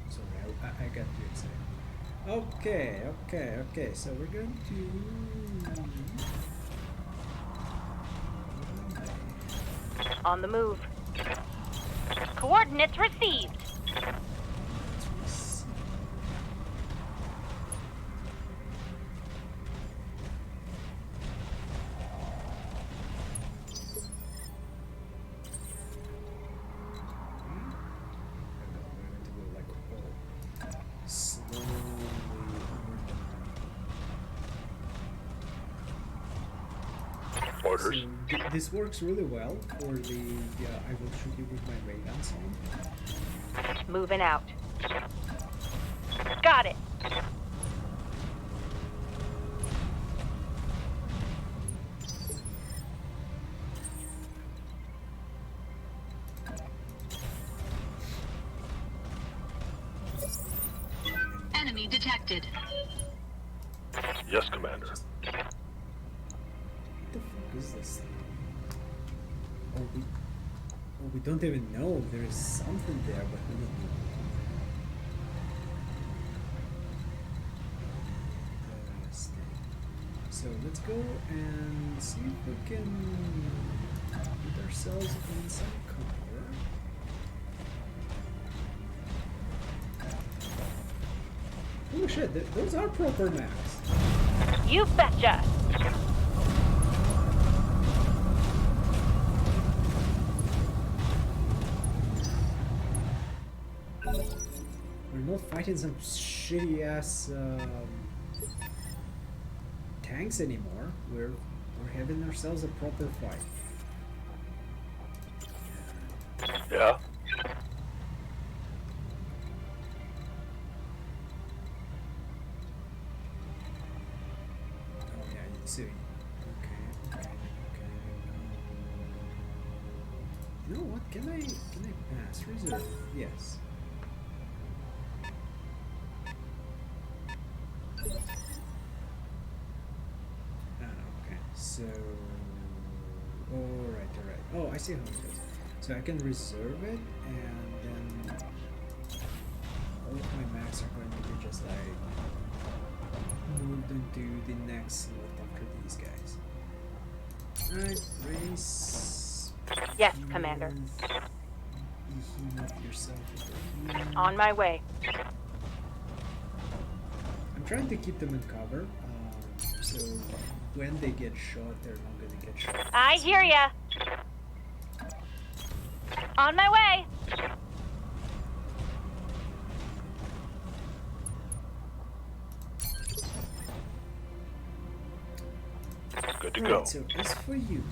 Speaker 1: Sorry, I got too excited. Okay, so we're going to...
Speaker 7: On the move. Coordinates received.
Speaker 8: Orders.
Speaker 1: So, this works really well for the I will shoot you with my ray gun song.
Speaker 7: Moving out. Got it.
Speaker 5: Enemy detected.
Speaker 8: Yes, Commander.
Speaker 1: What the fuck is this thing? Oh, we don't even know. There is something there, but we don't know. So let's go and see if we can put ourselves in some cover. Oh shit, those are proper maps.
Speaker 7: You betcha.
Speaker 1: We're not fighting some shitty ass tanks anymore. We're having ourselves a proper fight.
Speaker 8: Yeah?
Speaker 1: Oh yeah, you see. Okay. You know what? Can I pass? Reserve? Yes. Okay. So alright. Oh, I see how it goes. So I can reserve it and then all of my max are going to be just like moved into the next slot after these guys. Alright, race.
Speaker 7: Yes, Commander.
Speaker 1: Behemoth yourself over here.
Speaker 7: On my way.
Speaker 1: I'm trying to keep them in cover, so when they get shot, they're not gonna get shot.
Speaker 7: I hear ya. On my way.
Speaker 8: Good to
Speaker 1: Alright,
Speaker 8: go.
Speaker 1: so as for you,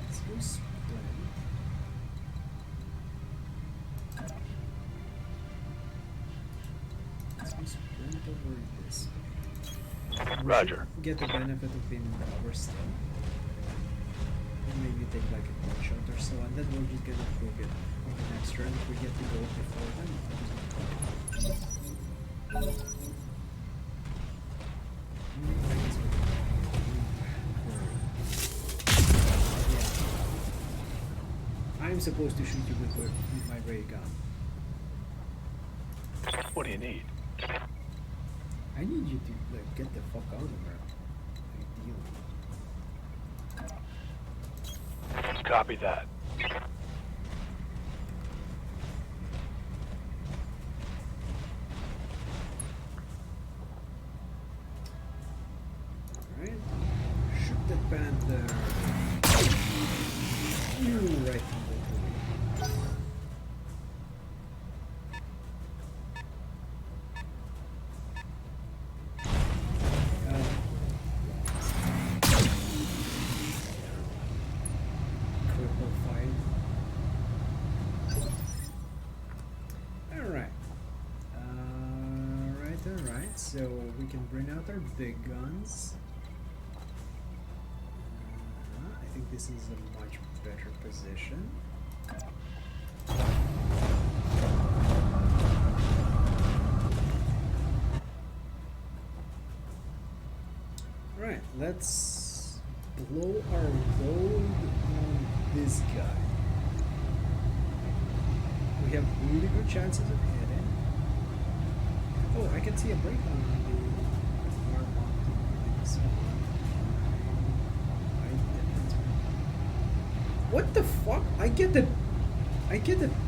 Speaker 1: let's go sprint. Let's go sprint over this way. We
Speaker 8: Roger.
Speaker 1: should get the benefit of being in cover still. And maybe take like a one shot or so, and then we're just gonna prove it on the next turn if we get to go before them. I'm supposed to shoot you with my ray gun.
Speaker 8: What do you need?
Speaker 1: I need you to like get the fuck out of there. Ideally.
Speaker 8: Copy that.
Speaker 1: Alright. Shoot that panther. Right. Cripple fight. Alright. Alright. So we can bring out our big guns. I think this is a much better position. Right, let's blow our load on this guy. We have really good chances of hitting. Oh, I can see a break on the arm on this one. What the fuck? I get the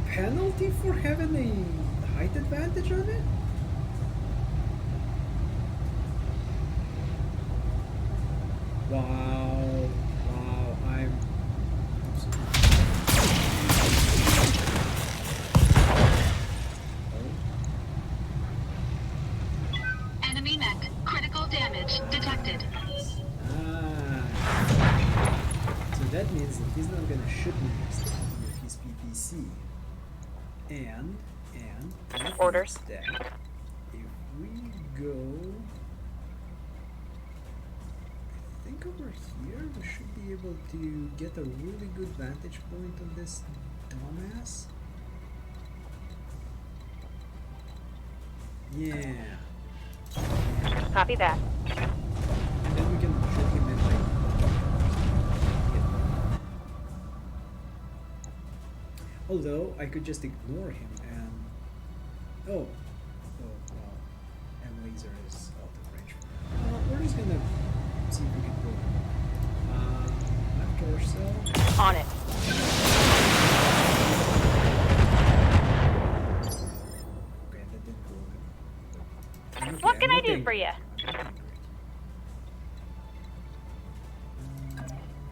Speaker 1: penalty for having a height advantage on it? Wow, I'm
Speaker 5: Enemy mech. Critical damage detected.
Speaker 1: So that means that he's not gonna shoot me next time with his PPC. And that
Speaker 7: Orders.
Speaker 1: means that if we go, I think over here we should be able to get a really good vantage point on this dumbass. Yeah.
Speaker 7: Copy that.
Speaker 1: And then we can shoot him in like. Although I could just ignore him and wow, and laser is out of range. We're just gonna see if we can pull him. Left torso.
Speaker 7: On it.
Speaker 1: Okay, that didn't pull him. Okay,
Speaker 7: What can
Speaker 1: I'm
Speaker 7: I
Speaker 1: not
Speaker 7: do
Speaker 1: angry.
Speaker 7: for you?
Speaker 1: I'm not angry.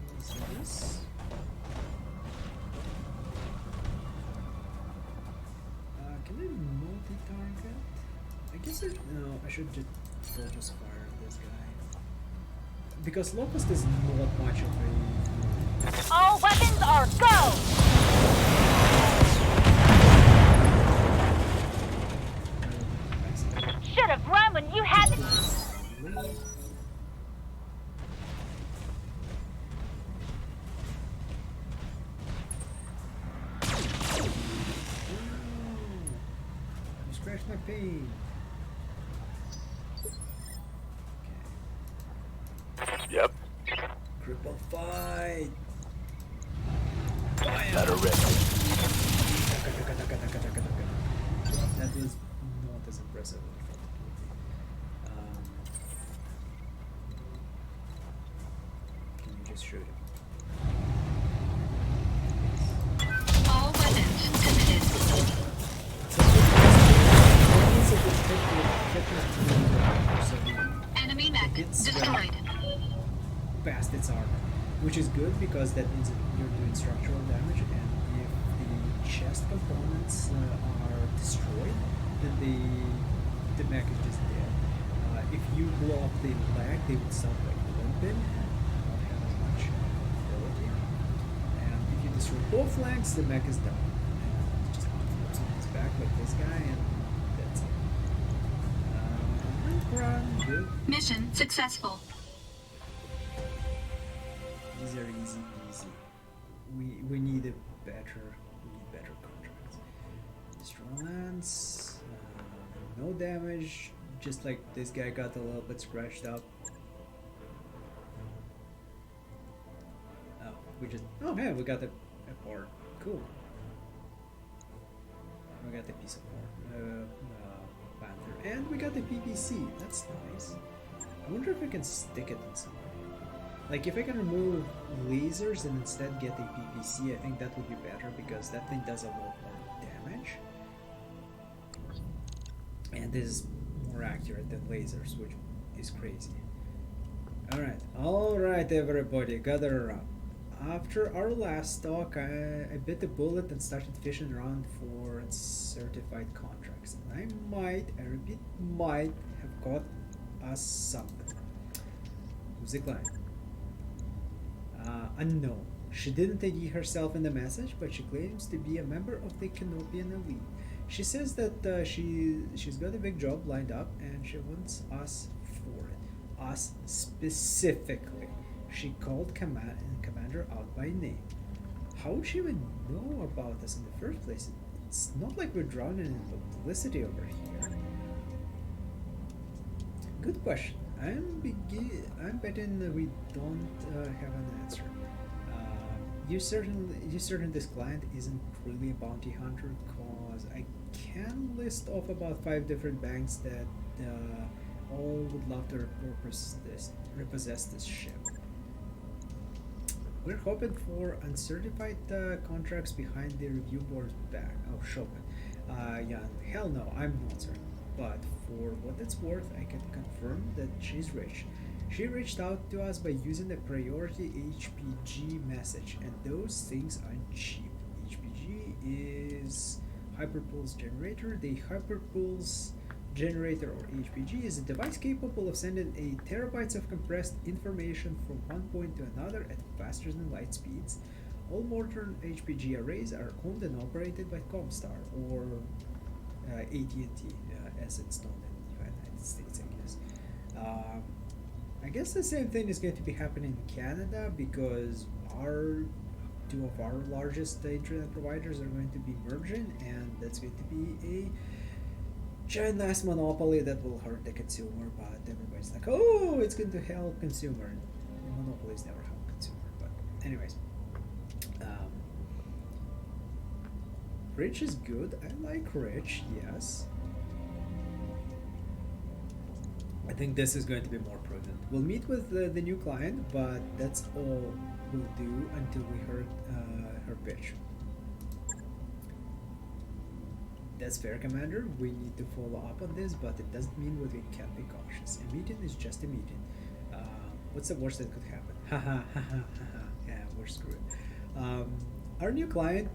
Speaker 1: What's this? Can I multi-target? I guess no, I should just focus fire on this guy. Because Locust is not much of a...
Speaker 7: All weapons are go! Should have run when you had the...
Speaker 1: You scratched my pain.
Speaker 8: Yep.
Speaker 1: Cripple fight.
Speaker 8: Better ready.
Speaker 1: That was not as impressive as I thought it would be. Can you just shoot him?
Speaker 5: All weapons committed. Enemy mech destroyed.
Speaker 1: Past its armor, which is good because that means that you're doing structural damage, and if the chest components are destroyed, then the mech is just dead. If you blow up the leg, they would start like limping and not have as much ability. And if you destroy both legs, the mech is done. And it just flips on its back like this guy, and that's it. Run, good.
Speaker 5: Mission successful.
Speaker 1: These are easy peasy. We need better contracts. Strong lance, no damage. Just like this guy got a little bit scratched up. Oh hey, we got a port. Cool. We got the piece of port. Panther, and we got the PPC. That's nice. I wonder if I can stick it on somebody. Like if I can remove lasers and instead get a PPC, I think that would be better because that thing does a lot more damage and is more accurate than lasers, which is crazy. Alright, everybody, gather around. After our last talk, I bit the bullet and started fishing around for certified contracts. And I repeat, might have got us something. Who's the client? Unknown. She didn't ID herself in the message, but she claims to be a member of the Canopian elite. She says that she's got a big job lined up and she wants us for it. Us specifically. She called Commander out by name. How would she even know about us in the first place? It's not like we're drowning in publicity over here. Good question. I'm betting that we don't have an answer. You certain this client isn't really a bounty hunter? Cause I can list off about 5 different banks that all would love to repossess this ship. We're hoping for uncertified contracts behind the review board's back. Oh, Chopin. Yeah, hell no, I'm not certain. But for what it's worth, I can confirm that she's rich. She reached out to us by using a priority HPG message, and those things aren't cheap. HPG is Hyperpulse Generator. The Hyperpulse Generator, or HPG, is a device capable of sending terabytes of compressed information from one point to another at faster than light speeds. All modern HPG arrays are owned and operated by Comstar, or AT&T, as it's known in the United States, I guess. I guess the same thing is going to be happening in Canada, because two of our largest internet providers are going to be merging, and that's going to be a giant ass monopoly that will hurt the consumer. But everybody's like, oh, it's going to help consumer. And monopolies never help consumer. But anyways, Rich is good. I like Rich, yes. I think this is going to be more prudent. We'll meet with the new client, but that's all we'll do until we heard her pitch. That's fair, Commander. We need to follow up on this, but it doesn't mean that we can't be cautious. A meeting is just a meeting. What's the worst that could happen? Haha, yeah, we're screwed. Our new client,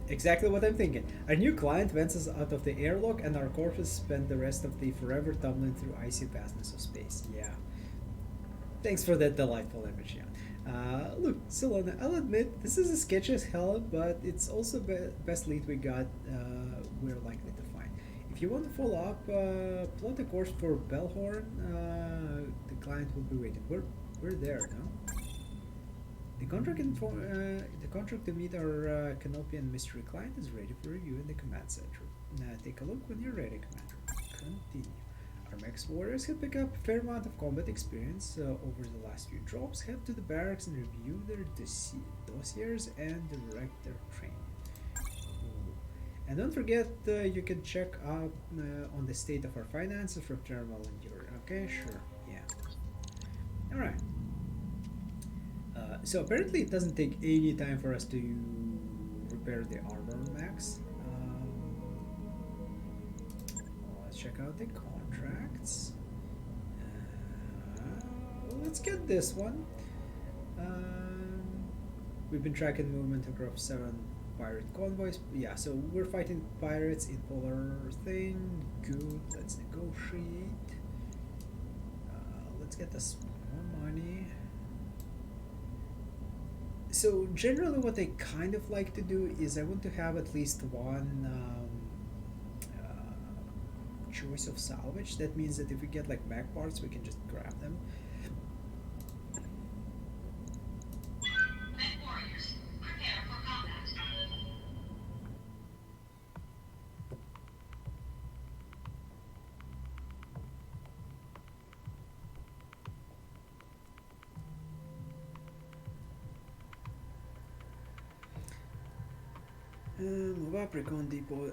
Speaker 1: exactly what I'm thinking. Our new client vents us out of the airlock, and our corpses spend the rest of the forever tumbling through icy vastness of space. Yeah. Thanks for that delightful image, yeah. Look, Solana, I'll admit, this is a sketchy as hell, but it's also best lead we got, we're likely to find. If you want to follow up, plot a course for Bellhorn, the client will be waiting. We're there, no? The contract to meet our Canopian mystery client is ready for review in the command center. Take a look when you're ready, Commander. Continue. Our Max warriors have picked up a fair amount of combat experience over the last few drops. Head to the barracks and review their dossiers and direct their training. Ooh. And don't forget, you can check out on the state of our finances from Terminal and Yuri. Okay, sure, yeah. Alright. So apparently it doesn't take any time for us to repair the armor, Max. Let's check out the contracts. Well, let's get this one. We've been tracking movement across 7 pirate convoys. Yeah, so we're fighting pirates in polar thing. Good, let's negotiate. Let's get us more money. So generally what I kind of like to do is I want to have at least one choice of salvage. That means that if we get like mech parts, we can just grab them.
Speaker 4: Mech warriors, prepare for combat.
Speaker 1: Move up, recon depot.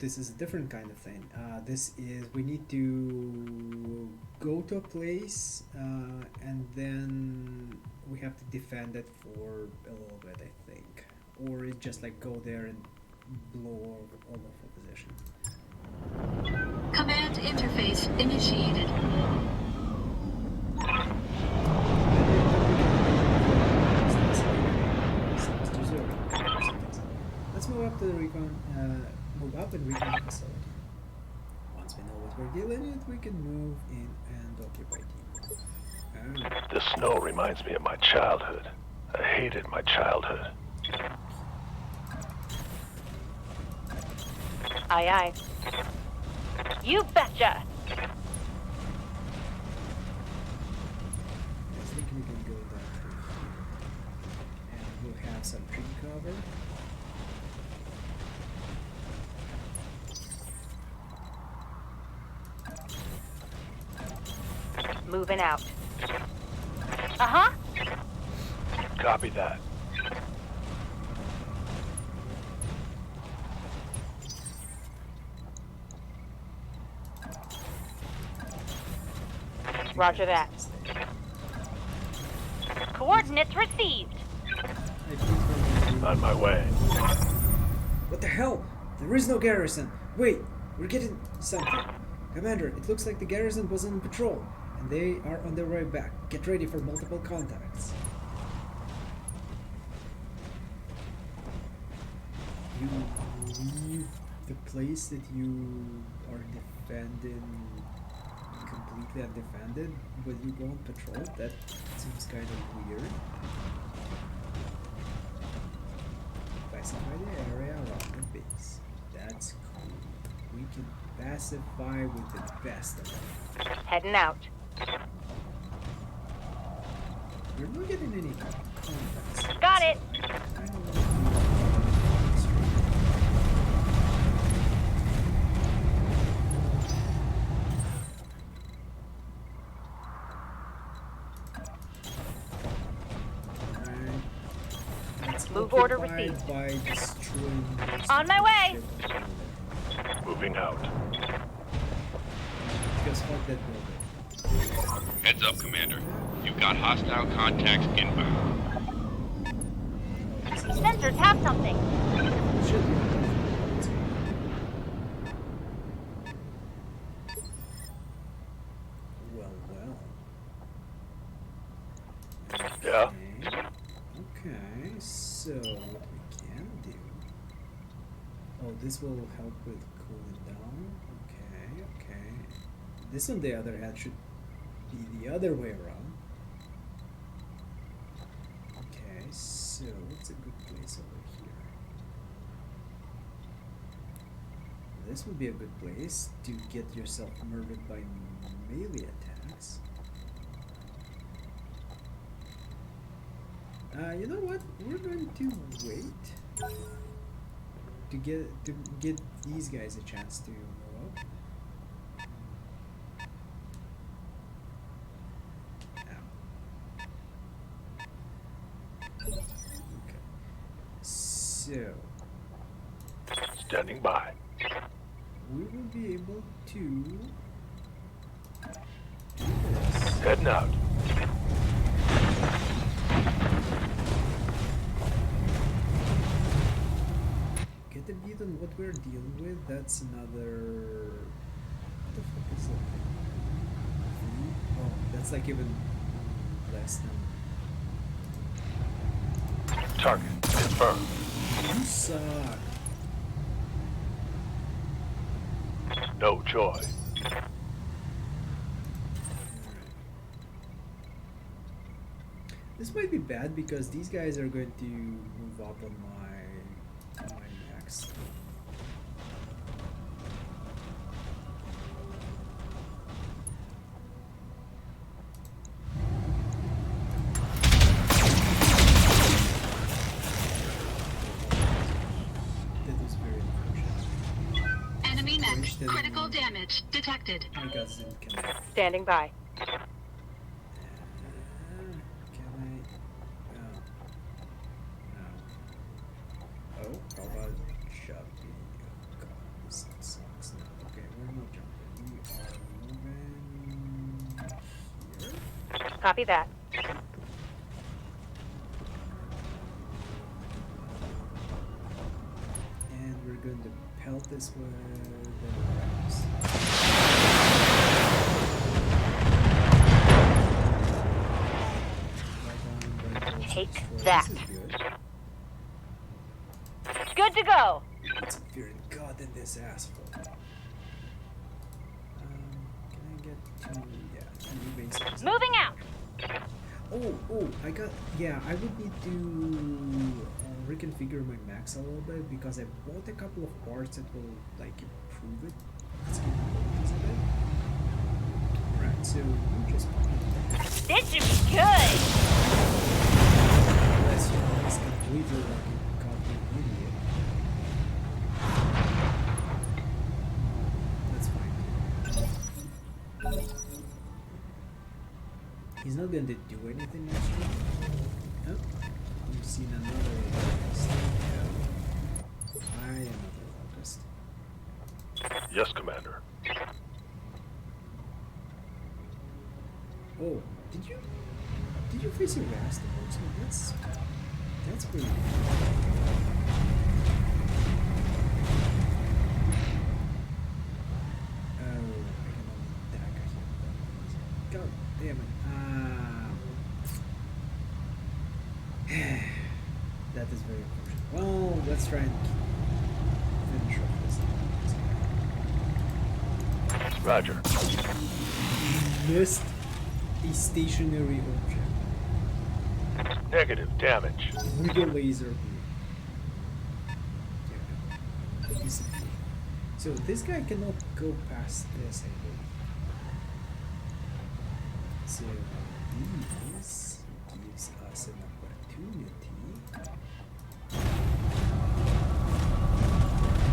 Speaker 1: This is a different kind of thing. This is we need to go to a place and then we have to defend it for a little bit, I think, or it just like go there and blow all of the position.
Speaker 5: Command interface initiated.
Speaker 1: facility. Once we know what we're dealing with, we can move in and occupy Depot. Oh,
Speaker 8: The snow reminds me of my childhood. I hated my childhood.
Speaker 7: Aye, aye. You betcha!
Speaker 1: I think we can go down through here. And we'll have some tree cover.
Speaker 7: Moving out. Uh-huh.
Speaker 8: Copy that.
Speaker 7: Roger that. Coordinates received.
Speaker 8: On my way.
Speaker 1: What the hell? There is no garrison. Wait, we're getting something. Commander, it looks like the garrison was on patrol, and they are on their way back. Get ready for multiple contacts. You leave the place that you are defending completely undefended, but you go on patrol? That seems kind of weird. Pacify the area around the base. That's cool. We can pacify with the best of them.
Speaker 7: Heading out.
Speaker 1: We're not getting any contacts.
Speaker 7: Got it.
Speaker 1: I don't know.
Speaker 7: Move order
Speaker 1: Occupied
Speaker 7: received.
Speaker 1: by destroying most
Speaker 7: On
Speaker 1: of
Speaker 7: my
Speaker 1: the
Speaker 7: way.
Speaker 1: ship.
Speaker 8: Moving out.
Speaker 1: Because fuck that building.
Speaker 6: Heads up, Commander. You've got hostile contacts inbound.
Speaker 7: Sensors have something.
Speaker 1: Should be enough. Well, well.
Speaker 8: Yeah?
Speaker 1: Okay, so what we can do. Oh, this will help with cooling down. Okay, okay. This, on the other hand, should be the other way around. Okay, so what's a good place over here? This would be a good place to get yourself murdered by melee attacks. You know what? We're going to wait to get these guys a chance to move up. Ow. Okay. So
Speaker 8: Standing by.
Speaker 1: we will be able to do this.
Speaker 8: Heading out.
Speaker 1: Get a beat on what we're dealing with. That's another. What the fuck is that? Oh, that's like even less than.
Speaker 8: Target confirmed.
Speaker 1: You suck.
Speaker 8: No joy.
Speaker 1: Alright. This might be bad because these guys are going to move up on my max. That was very unfortunate.
Speaker 5: Enemy mech. Critical damage detected.
Speaker 1: My God, Zim can.
Speaker 7: Standing by.
Speaker 1: Can I? No. Oh, how about jumping? Oh God, this sucks now. Okay, we're not jumping. We are moving here.
Speaker 7: Copy that.
Speaker 1: And we're going to pelt this with the rams.
Speaker 7: Take
Speaker 1: Destroy.
Speaker 7: that.
Speaker 1: This is good.
Speaker 7: Good to go.
Speaker 1: It's fearing God in this asshole. Yeah, two basics.
Speaker 7: Moving out.
Speaker 1: Oh, I got. Yeah, I would need to reconfigure my max a little bit because I bought a couple of parts that will like improve it. Let's get this a bit. Alright, so we just.
Speaker 7: This should be good.
Speaker 1: Unless you know, it's completely like a goddamn idiot. That's fine. He's not going to do anything extra. Nope. You've seen another locust. Yeah. I am another locust.
Speaker 8: Yes, Commander.
Speaker 1: Oh, did you face a rast also? That's pretty cool. Oh, I can only dagger him. God damn it. That is very unfortunate. Well, let's try and finish off this.
Speaker 8: Roger.
Speaker 1: Missed a stationary object
Speaker 8: Negative damage.
Speaker 1: with a laser beam. Yeah, disappeared. So this guy cannot go past this, I believe. So this gives us an opportunity.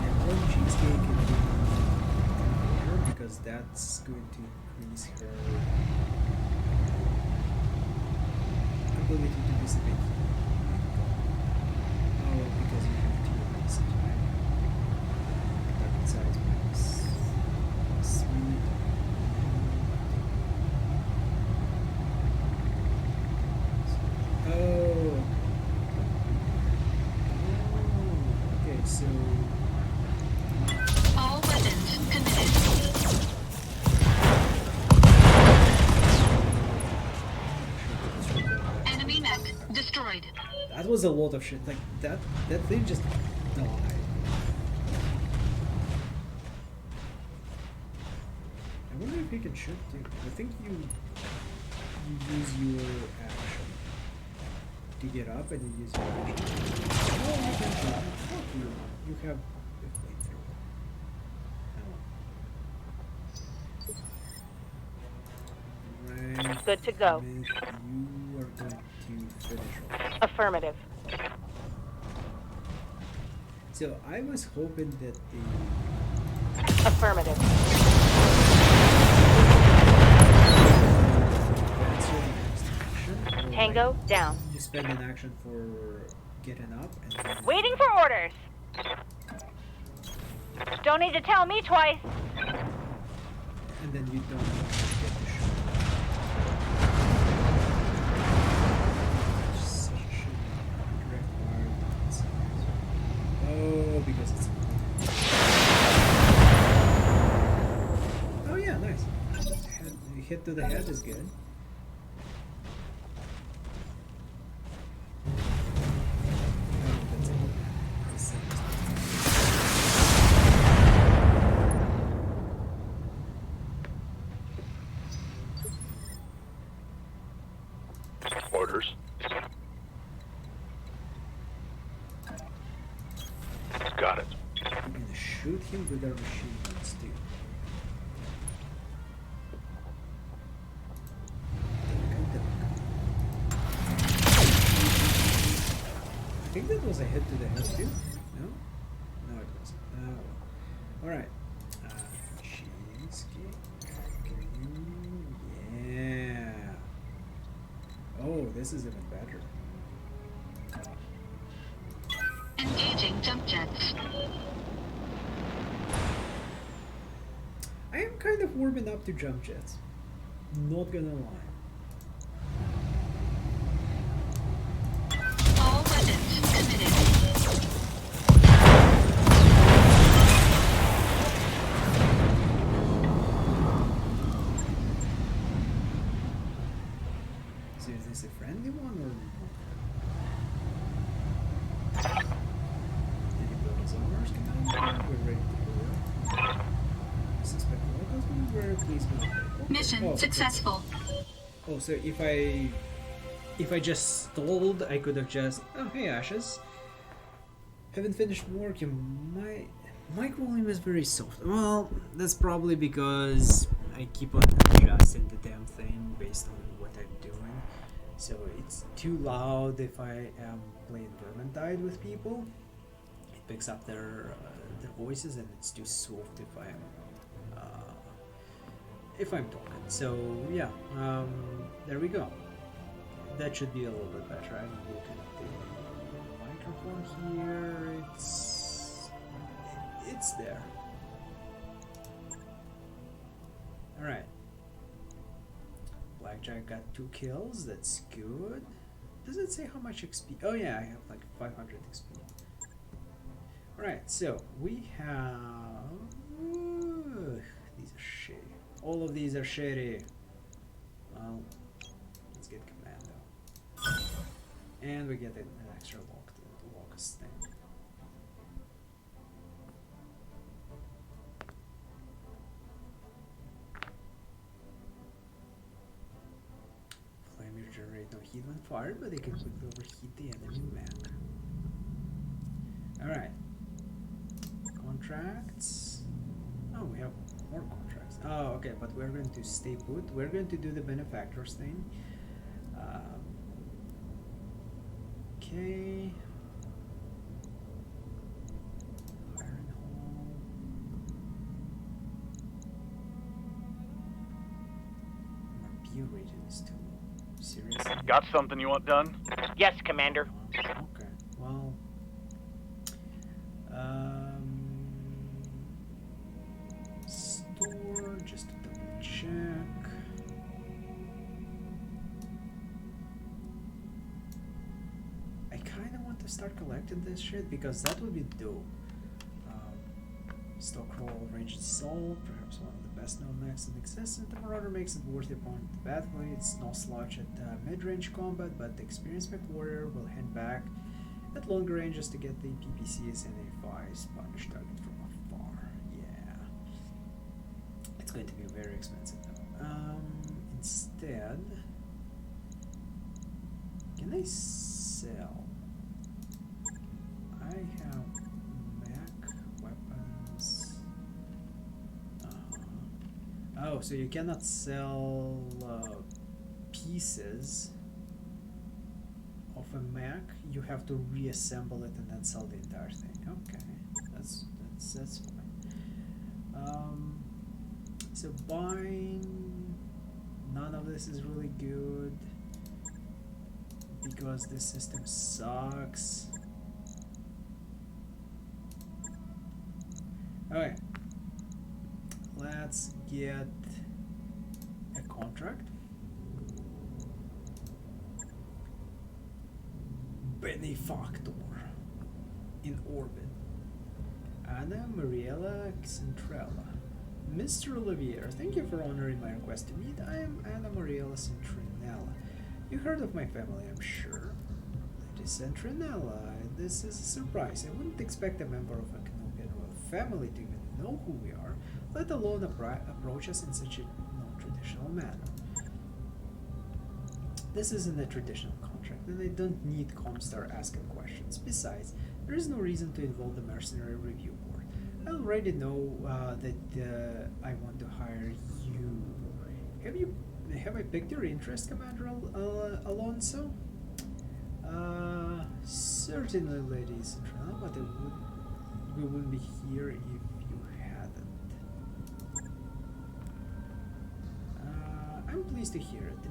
Speaker 1: And one cheesecake can be her because that's going to increase her ability to dissipate. Oh, because you have two races, right? Target size minus 3. Oh. Okay, so
Speaker 5: All weapons committed. Enemy mech destroyed.
Speaker 1: that was a lot of shit. Like that thing just died. I wonder if you can shoot too. I think you use your action to get up, and you use your action. Oh, you can shoot. Fuck you. You have the flamethrower. Right.
Speaker 7: Good to go.
Speaker 1: Miss, you are going to finish off.
Speaker 7: Affirmative.
Speaker 1: So I was hoping that the
Speaker 7: Affirmative.
Speaker 1: that's your next action. Or
Speaker 7: Tango
Speaker 1: like,
Speaker 7: down.
Speaker 1: you spend an action for getting up and then
Speaker 7: Waiting for orders. Don't need to tell me twice.
Speaker 1: and then you don't get to shoot. Such a direct fire. Oh, because it's. Oh yeah, nice. Hit to the head is good. Oh, that's it. That's it.
Speaker 8: Orders. Got it.
Speaker 1: We're gonna shoot him with our machine guns too. I think that was a hit to the head too. No? No, it wasn't. Alright. Cheesecake. Yeah. Oh, this is even better.
Speaker 5: Engaging jump jets.
Speaker 1: I am kind of warming up to jump jets. Not gonna lie.
Speaker 5: All weapons committed.
Speaker 1: So is this a friendly one or not? Did he build his own Mars command? We're ready to go. Suspect locals will I'm very pleased with it. Okay.
Speaker 5: Mission
Speaker 1: Oh,
Speaker 5: successful.
Speaker 1: Oh, so if I just stalled, I could have just. Oh, hey, Ashes. Haven't finished work. My mic volume is very soft. Well, that's probably because I keep on adjusting the damn thing based on what I'm doing. So it's too loud if I am playing Vermintide with people. It picks up their voices, and it's too soft if I'm talking. So yeah, there we go. That should be a little bit better. I'm looking at the microphone here. It's there. All right. Blackjack got 2 kills. That's good. Does it say how much XP? Oh yeah, I have like 500 XP. All right, so we have. These are shitty. All of these are shitty. Well, let's get Commando. And we get an extra locust thing. Flamer generate no heat when fired, but they can quickly overheat the enemy mech. Alright. Contracts. Oh, we have more contracts. Oh, okay, but we're going to stay put. We're going to do the benefactors thing. Okay. Iron Hall. My P rating is too low. Seriously?
Speaker 8: Got something you want done?
Speaker 7: Yes, Commander.
Speaker 1: Okay. Well. Store, just to double check. I kind of want to start collecting this shit because that would be dope. Stockroll ranged soul, perhaps one of the best known mechs in existence. The Marauder makes it worthy upon the battlefield. It's no slouch at mid-range combat, but the experienced mech warrior will hand back at longer ranges to get the PPCs and AFIs punish target from afar. Yeah. It's going to be very expensive though. Instead, can I sell? I have mech weapons. Oh, so you cannot sell pieces of a mech. You have to reassemble it and then sell the entire thing. Okay, that's fine. So buying, none of this is really good because this system sucks. Okay, let's get a contract. Benefactor in orbit. Anna Mariella Centrella. Mr. Olivier, thank you for honoring my request to meet. I am Anna Mariella Centrinella. You heard of my family, I'm sure. Lady Centrinella, this is a surprise. I wouldn't expect a member of a Canopian royal family to even know who we are, let alone approach us in such a non-traditional manner. This isn't a traditional contract, and I don't need Comstar asking questions. Besides, there is no reason to involve the Mercenary Review Board. I already know that I want to hire you. Have I piqued your interest, Commander Alonso? Certainly, ladies and gentlemen, but we wouldn't be here if you hadn't. I'm pleased to hear it. The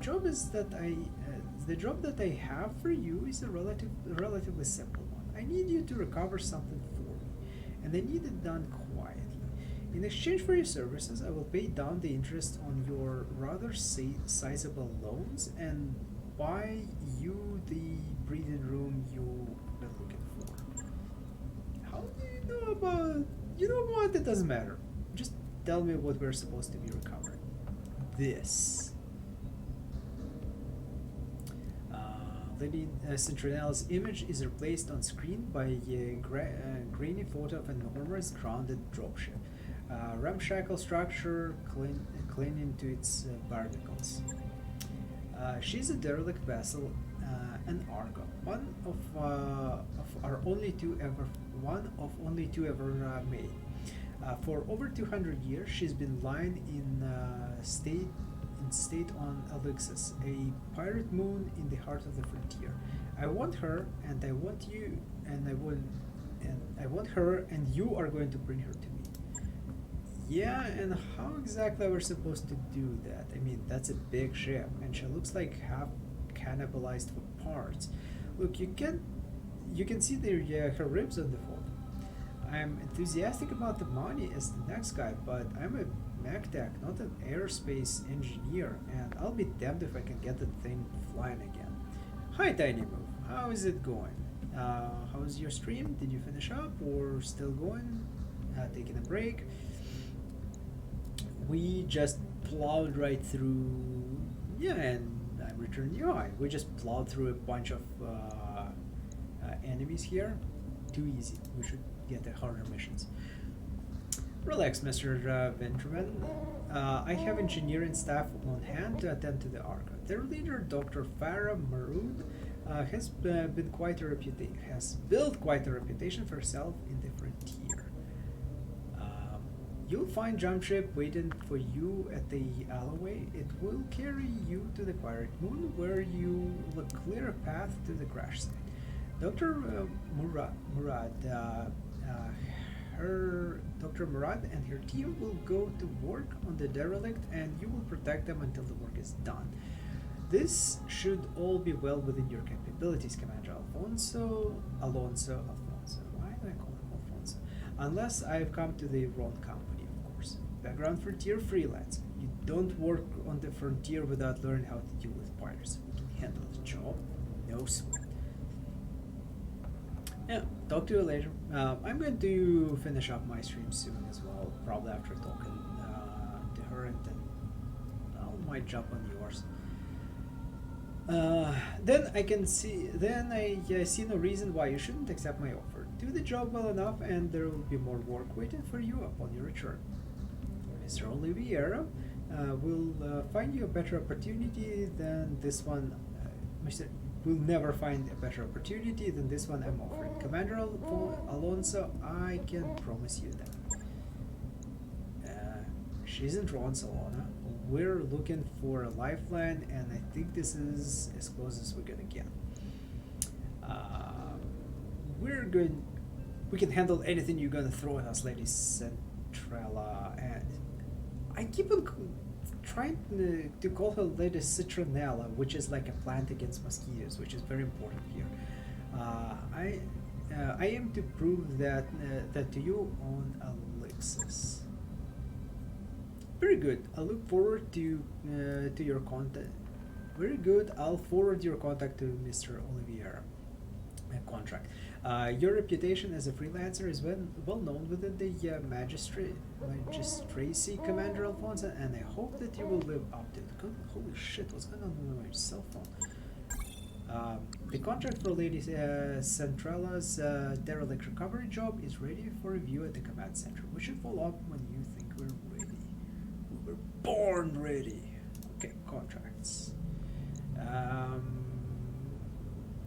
Speaker 1: job that I have for you is a relatively simple one. I need you to recover something for me, and I need it done quietly. In exchange for your services, I will pay down the interest on your rather sizable loans and buy you the breeding room you've been looking for. How do you know about... You know what? It doesn't matter. Just tell me what we're supposed to be recovering. This. Lady Centrinella's image is replaced on screen by a grainy photo of an enormous grounded dropship. Ramshackle structure clinging to its barnacles. She's a derelict vessel, an Argo, one of only two ever made. For over 200 years, she's been lying in state on Elixis, a pirate moon in the heart of the frontier. I want her, and I want you, and I want her, and you are going to bring her to me. Yeah, and how exactly we're supposed to do that? I mean, that's a big ship, and she looks like half cannibalized for parts. Look, you can see her ribs on the photo. I'm enthusiastic about the money as the next guy, but I'm a mech tech, not an aerospace engineer, and I'll be damned if I can get the thing flying again. Hi, Tiny Move. How is it going? How's your stream? Did you finish up or still going? Taking a break? We just plowed right through. Yeah, and I'm returning you. Hi. We just plowed through a bunch of enemies here. Too easy. We should get the harder missions. Relax, Mr. Venturman. I have engineering staff on hand to attend to the Arca. Their leader, Dr. Farah Marood, has built quite a reputation for herself in the frontier. You'll find jump ship waiting for you at the alleyway. It will carry you to the pirate moon, where you will clear a path to the crash site. Dr. Dr. Murad and her team will go to work on the derelict, and you will protect them until the work is done. This should all be well within your capabilities, Commander Alonso. Why do I call him Alfonso? Unless I've come to the wrong company, of course. Background frontier freelance. You don't work on the frontier without learning how to deal with pirates. We can handle the job. No sweat. Yeah, talk to you later. I'm going to finish up my stream soon as well, probably after talking to her, and then I might jump on yours. Then I see no reason why you shouldn't accept my offer. Do the job well enough, and there will be more work waiting for you upon your return. Mr. Oliveira will find you a better opportunity than this one. Mr. Will never find a better opportunity than this one I'm offering. Commander Alonso, I can promise you that. She isn't wrong, Solana. We're looking for a lifeline, and I think this is as close as we're gonna get. We can handle anything you're gonna throw at us, Lady Centrella. And I keep on trying to call her Lady Citronella, which is like a plant against mosquitoes, which is very important here. I aim to prove that to you on Alexis. Very good. I look forward to your contact. Very good. I'll forward your contact to Mr. Olivier. Contract. Your reputation as a freelancer is well known within the magistracy, Commander Alfonso, and I hope that you will live up to it. Holy shit, what's going on with my cell phone? The contract for Lady Centralla's derelict recovery job is ready for review at the command center. We should follow up when you think we're ready. We were born ready. Okay, contracts.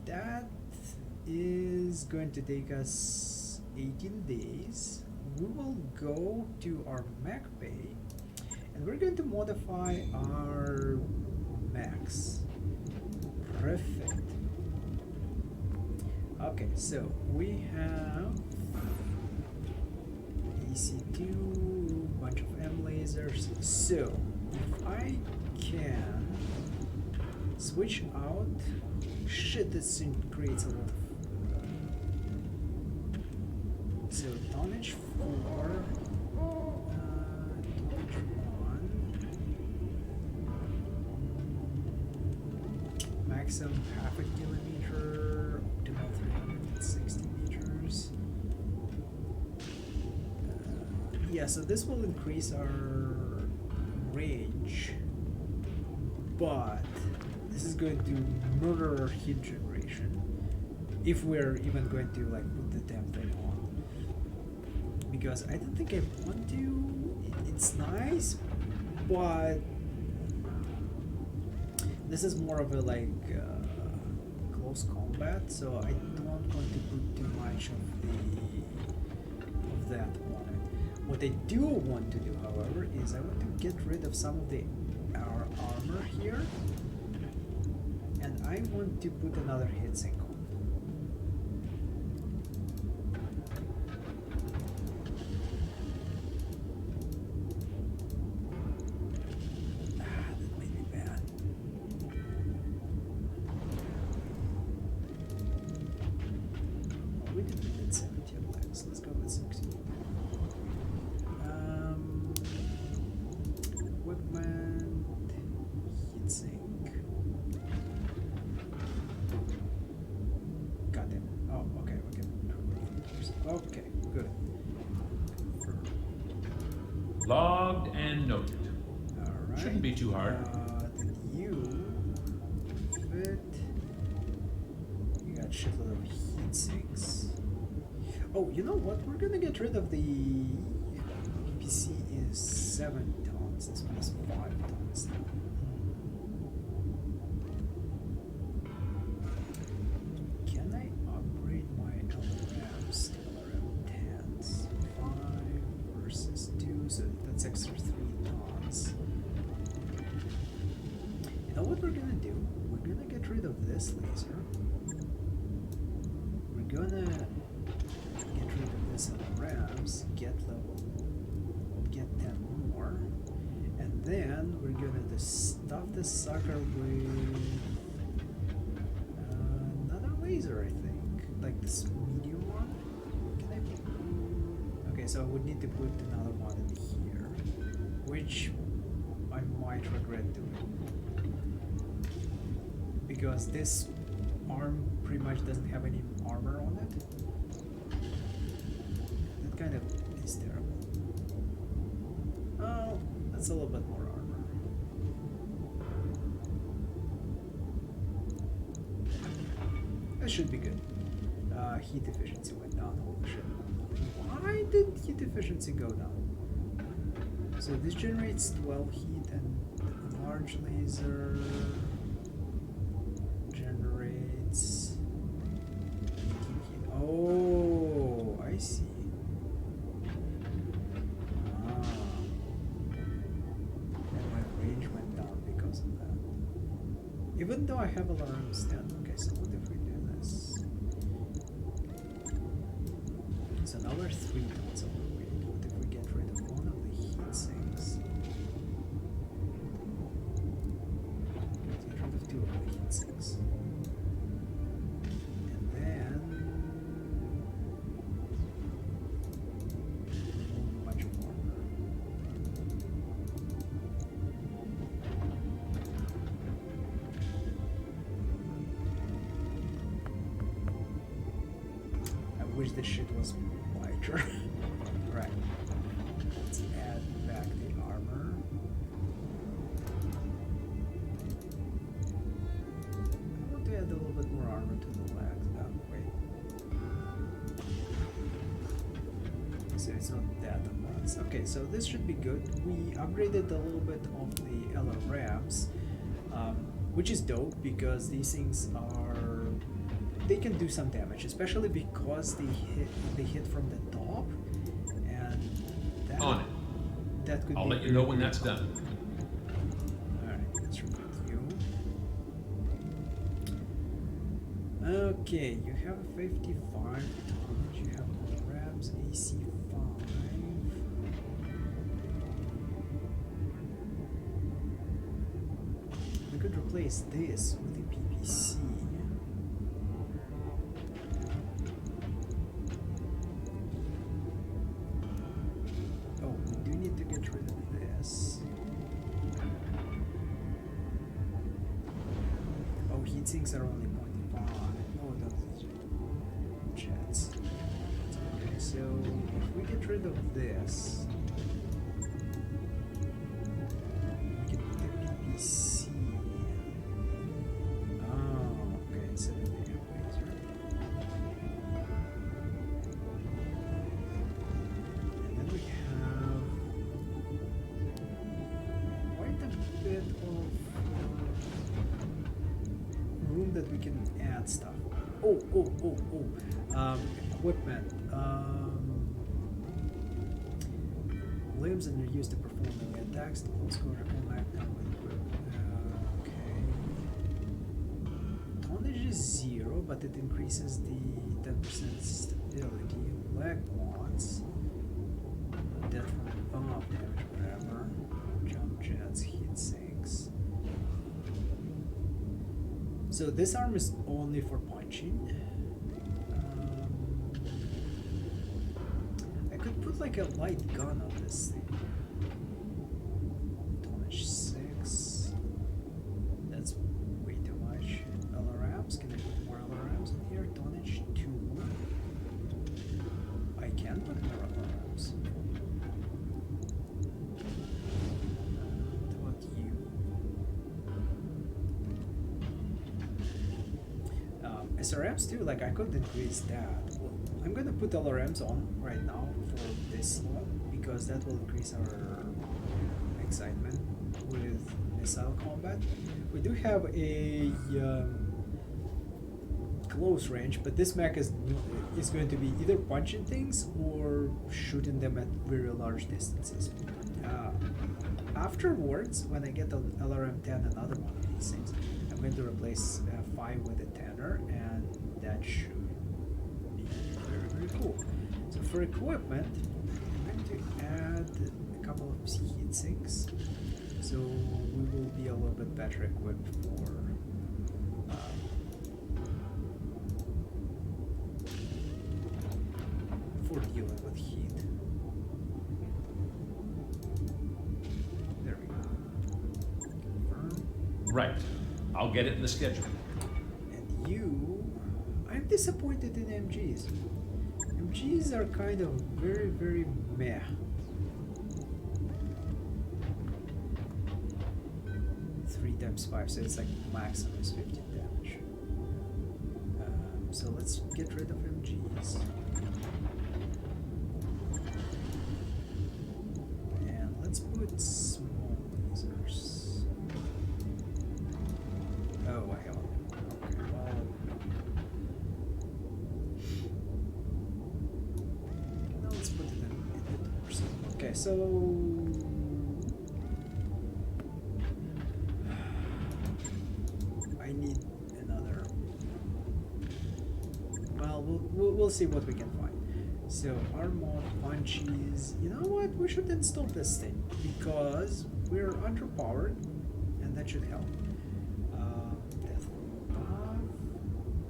Speaker 1: That is going to take us 18 days. We will go to our mech bay, and we're going to modify our mechs. Perfect. Okay, so we have AC2, bunch of M lasers. So if I can switch out, shit, this thing creates a lot of. So tonnage 4, tonnage 1, maximum half a kilometer, optimal 360 meters. Yeah, so this will increase our range, but this is going to murder our heat generation if we're even going to like put the damn thing on. because I don't think I want to. It's nice, but this is more of a like close combat, so I don't want to put too much of that on it. What I do want to do, however, is I want to get rid of some of our armor here, and I want to put another heatsink on. That made me bad. Oh, we did 17 legs. Let's go with 16. Equipment, heatsink. Got him. Oh, okay, we can. Okay, good.
Speaker 9: Logged and noted.
Speaker 1: Alright.
Speaker 9: Shouldn't be too hard.
Speaker 1: Then you fit. You got shitload of heat sinks. Oh, you know what? We're gonna get rid of the PPC is 7 tons. This one is 5 tons now. Can I upgrade my LRMs to LRM 10s? 5 versus 2, so that's extra 3 tons. You know what we're gonna do? We're gonna get rid of this laser. We're gonna get rid of this LRMs, get 10 more, and then we're gonna just stuff this sucker with another laser, I think, like this medium one. Can I put? Okay, so I would need to put another one in here, which I might regret doing, because this arm pretty much doesn't have any armor on it. That kind of is terrible. Oh, that's a little bit more armor. That should be good. Heat efficiency went down. Holy shit. Why did heat efficiency go down? So this generates 12 heat, and large laser generates 18 heat. Oh, I see. And my range went down because of that. Even though I have alarms 10. Okay, so what if we do this? So now we're 3 tons overweight. What if we get rid of one of the heat sinks? Let's get rid of 2 of the heat sinks. And then remove a bunch of armor. I wish this shit was lighter. Right. Let's add back the armor. I want to add a little bit more armor to the legs. Wait. So it's not that advanced. Okay, so this should be good. We upgraded a little bit of the LRMs, which is dope because these things are, they can do some damage, especially because they hit from the top, and that,
Speaker 9: On it.
Speaker 1: that could
Speaker 9: I'll
Speaker 1: be
Speaker 9: let you know
Speaker 1: really,
Speaker 9: when
Speaker 1: really
Speaker 9: that's
Speaker 1: cool.
Speaker 9: done.
Speaker 1: Alright, let's recruit you. Okay, you have 55 tons, you have LRMs, AC5. We could replace this with a PPC. Oh, we do need to get rid of this. Oh, heat sinks are only 0.5. Oh, those jets. Okay, so if we get rid of this, we can put the PPC. Oh, okay, instead of the air laser. that we can add stuff. Equipment. Limbs and are used to perform melee attacks. The close quarter combat down with okay. Tonnage is 0, but it increases the 10% stability. Leg mods. Death from bomb damage, whatever. Jump jets, heat sinks. So this arm is only for punching. I could put like a light gun on this thing. Tonnage 6. That's way too much. LRMs, can I put more LRMs in here? Tonnage 2. I can put more LRMs. What about you? SRMs too, like I could increase that. Well, I'm gonna put LRMs on right now for this slot because that will increase our excitement with missile combat. We do have a close range, but this mech is going to be either punching things or shooting them at very large distances. Afterwards, when I get the LRM-10, another one of these things, I'm going to replace 5 with a 10er, and that should be very, very cool. So for equipment, I'm going to add a couple of heat sinks, so we will be a little bit better equipped for dealing with heat. There we go. Confirm.
Speaker 9: Right. I'll get it in the schedule.
Speaker 1: And you... I'm disappointed in MGs. MGs are kind of very, very meh. Three times 5, so it's like maximum is 15 damage. So let's get rid of MGs. And let's put small lasers. Oh, I got one. Okay, well. Now let's put it in the torso. Okay, so. I need another. Well, we'll see what we can find. So, Armor punches. You know what? We should install this thing because we're underpowered, and that should help. Death from above.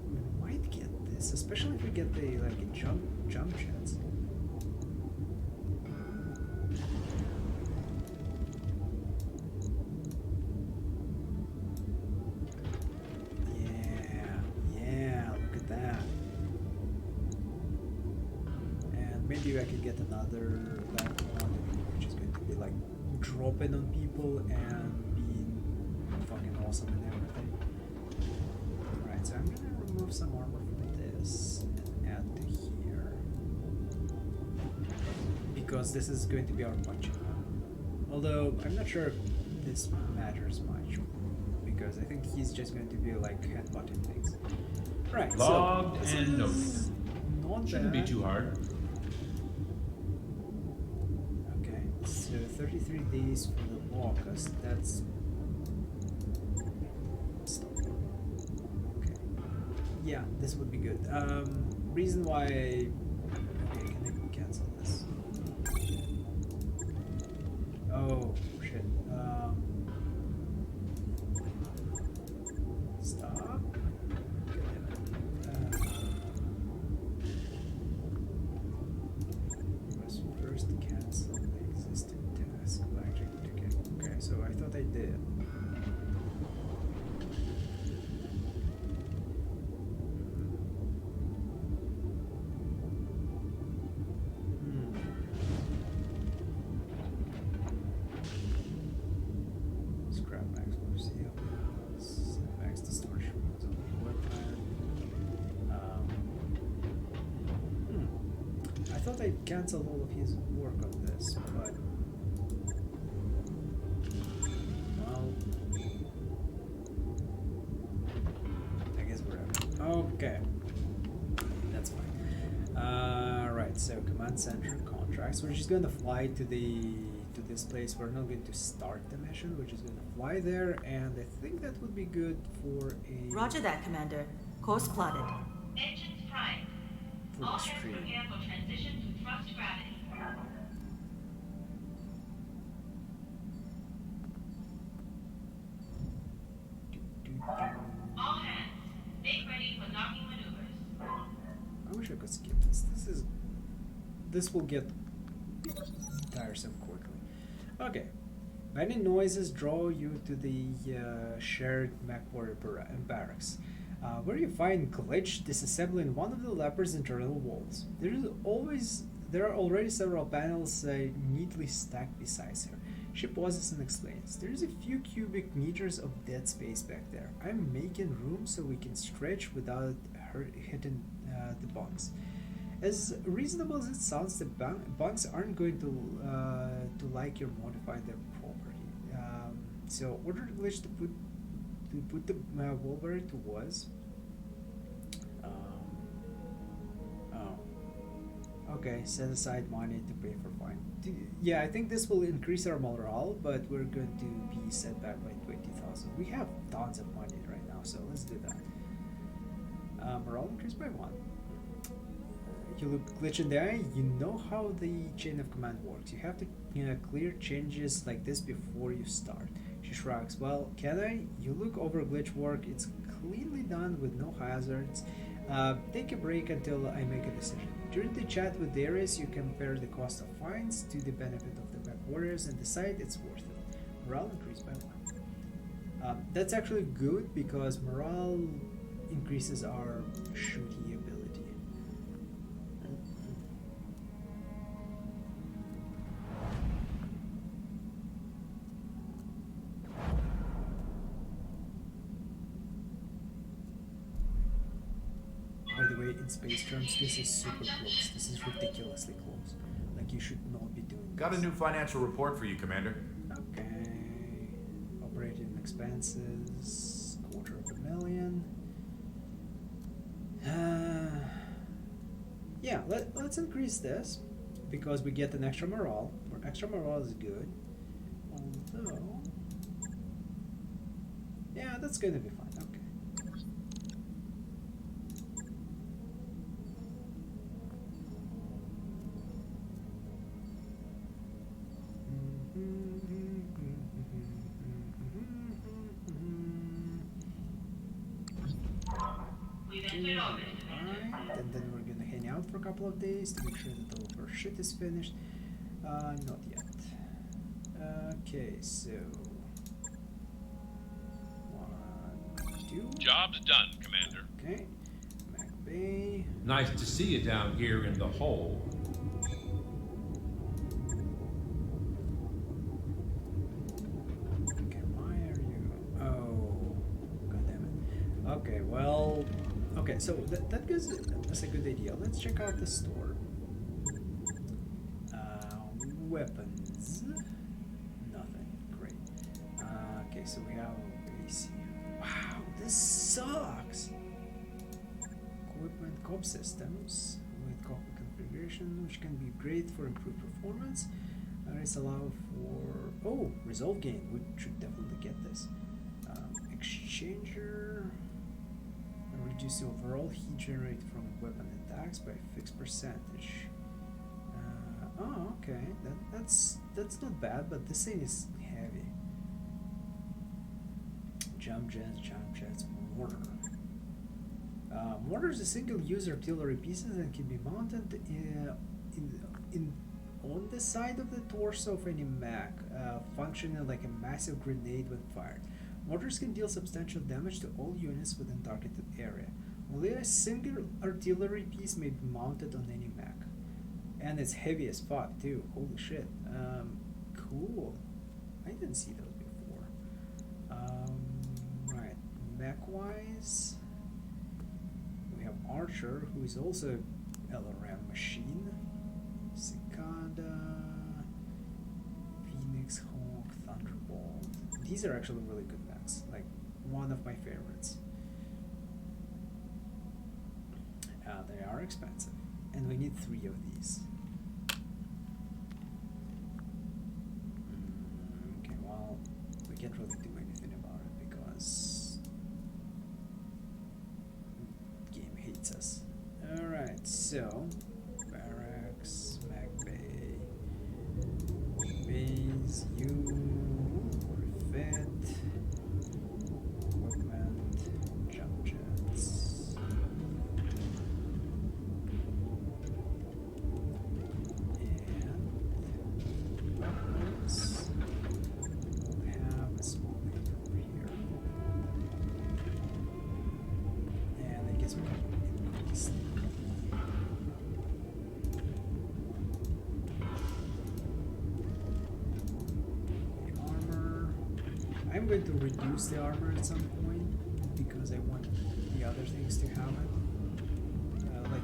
Speaker 1: We might get this, especially if we get the jump jets. Yeah, look at that. And maybe I could get another that one, which is going to be like dropping on people and being fucking awesome and everything. Alright, so I'm gonna remove some armor from this and add to here. Because this is going to be our punching one. Although, I'm not sure if this matters much. Because I think he's just going to be like headbutting things. Right,
Speaker 9: Logged
Speaker 1: so
Speaker 9: and noted.
Speaker 1: Not
Speaker 9: Shouldn't be
Speaker 1: bad.
Speaker 9: too hard.
Speaker 1: Okay, so 33 days for the locust, that's... Stop. Okay. Yeah, this would be good. Reason why... Okay, can I cancel this? Oh, shit. Stop. Must first cancel the existing task. Blackjack ticket. Okay, so I thought I did. Scrap max for seal. Set max to storage rooms on the wood plan. I thought I canceled all of his work on this, but well, I Okay. That's fine. Right, so command center contracts. We're just gonna fly to this place. We're not going to start the mission. We're just gonna fly there, and I think that would be good for a
Speaker 2: Roger that, Commander. Course plotted.
Speaker 4: Engines primed.
Speaker 1: for
Speaker 4: All
Speaker 1: the
Speaker 4: heads
Speaker 1: stream.
Speaker 4: prepare for transition to thrust gravity. All hands, make ready for docking maneuvers.
Speaker 1: I wish I could skip this. This will get tiresome quickly. Okay. Many noises draw you to the shared MechWarrior barracks, where you find Glitch disassembling one of the Leopard's internal walls. There are already several panels neatly stacked beside her. She pauses and explains, "There's a few cubic meters of dead space back there. I'm making room so we can stretch without hitting the bunks." As reasonable as it sounds, the bunks aren't going to like your modify their property. So order Glitch to put the wall where it was. Okay, set aside money to pay for fine. Yeah, I think this will increase our morale, but we're going to be set back by 20,000. We have tons of money right now, so let's do that. Morale increased by 1. You look Glitch in the eye. You know how the chain of command works. You have to clear changes like this before you start. She shrugs. Well, can I? You look over Glitch work. It's cleanly done with no hazards. Take a break until I make a decision. During the chat with Darius, you compare the cost of fines to the benefit of the mech warriors and decide it's worth it. Morale increased by 1. That's actually good because morale increases our shooty ability. By the way, in space terms, this is super close. This is ridiculously close. Like, you should not be doing this.
Speaker 3: Got a new financial report for you, Commander.
Speaker 1: Okay. Operating expenses, $250,000. Yeah, let's increase this because we get an extra morale. Extra morale is good. Although, yeah, that's gonna be fine. Okay.
Speaker 4: We've entered orbit.
Speaker 1: Alright, and then we're gonna hang out for a couple of days to make sure that all of our shit is finished. Not yet. Okay, so 1, 2.
Speaker 6: Job's done, Commander.
Speaker 1: Okay, Mac Bay.
Speaker 9: Nice to see you down here in the hole.
Speaker 1: Okay, why are you? Oh, god damn it. Okay, well, okay, so that gives us a good idea. Let's check out the store. Weapons. Nothing. Great. Okay, so we have AC. Wow, this sucks. Equipment comm systems with cockpit configuration, which can be great for improved performance. It's allow for resolve gain. We should definitely get this. Exchanger. Reduce the overall heat generated from weapon attacks by a fixed percentage. Okay, that's not bad, but this thing is heavy. Jump jets, mortar. Mortar is a single-use artillery pieces and can be mounted on the side of the torso of any mech, functioning like a massive grenade when fired. Mortars can deal substantial damage to all units within targeted area. Only a single artillery piece may be mounted on any mech. And it's heavy as fuck too. Holy shit. Cool. I didn't see those before. Right. Mech-wise, we have Archer, who is also LRM machine. Cicada, Phoenix, Hawk, Thunderbolt. These are actually really good mechs. Like, one of my favorites. They are expensive, and we need 3 of these. Okay, well, we can't really do anything about it because game hates us. Alright, so barracks, mag bay, base, refit, equipment, jump jets. And weapons. We'll have a small lead over here. And I guess we can increase the armor. I'm going to reduce the armor at some point because I want the other things to have it. Like,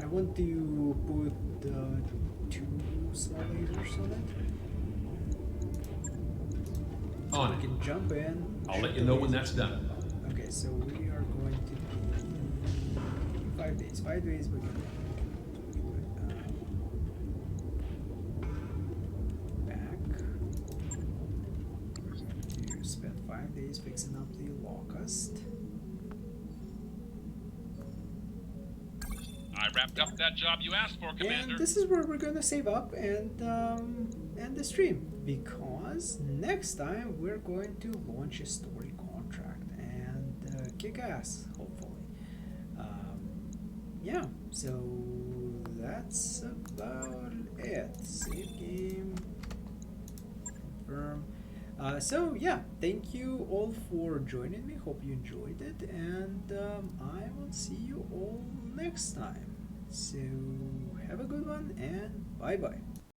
Speaker 1: I want to put 2 small lasers on it. So
Speaker 9: On
Speaker 1: we
Speaker 9: it.
Speaker 1: can jump in.
Speaker 9: I'll
Speaker 1: shoot
Speaker 9: let you
Speaker 1: the
Speaker 9: know when
Speaker 1: lasers.
Speaker 9: that's done.
Speaker 1: Okay, so we are going to be 5 days. 5 days we're gonna back. We're going to spend 5 days fixing up the locust.
Speaker 6: I wrapped up that job you asked for, Commander.
Speaker 1: And this is where we're gonna save up and end the stream, because next time we're going to launch a story contract and kick ass, hopefully. Yeah, so that's about it. Save game, confirm. So yeah, thank you all for joining me. Hope you enjoyed it, and I will see you all next time. So have a good one, and bye bye.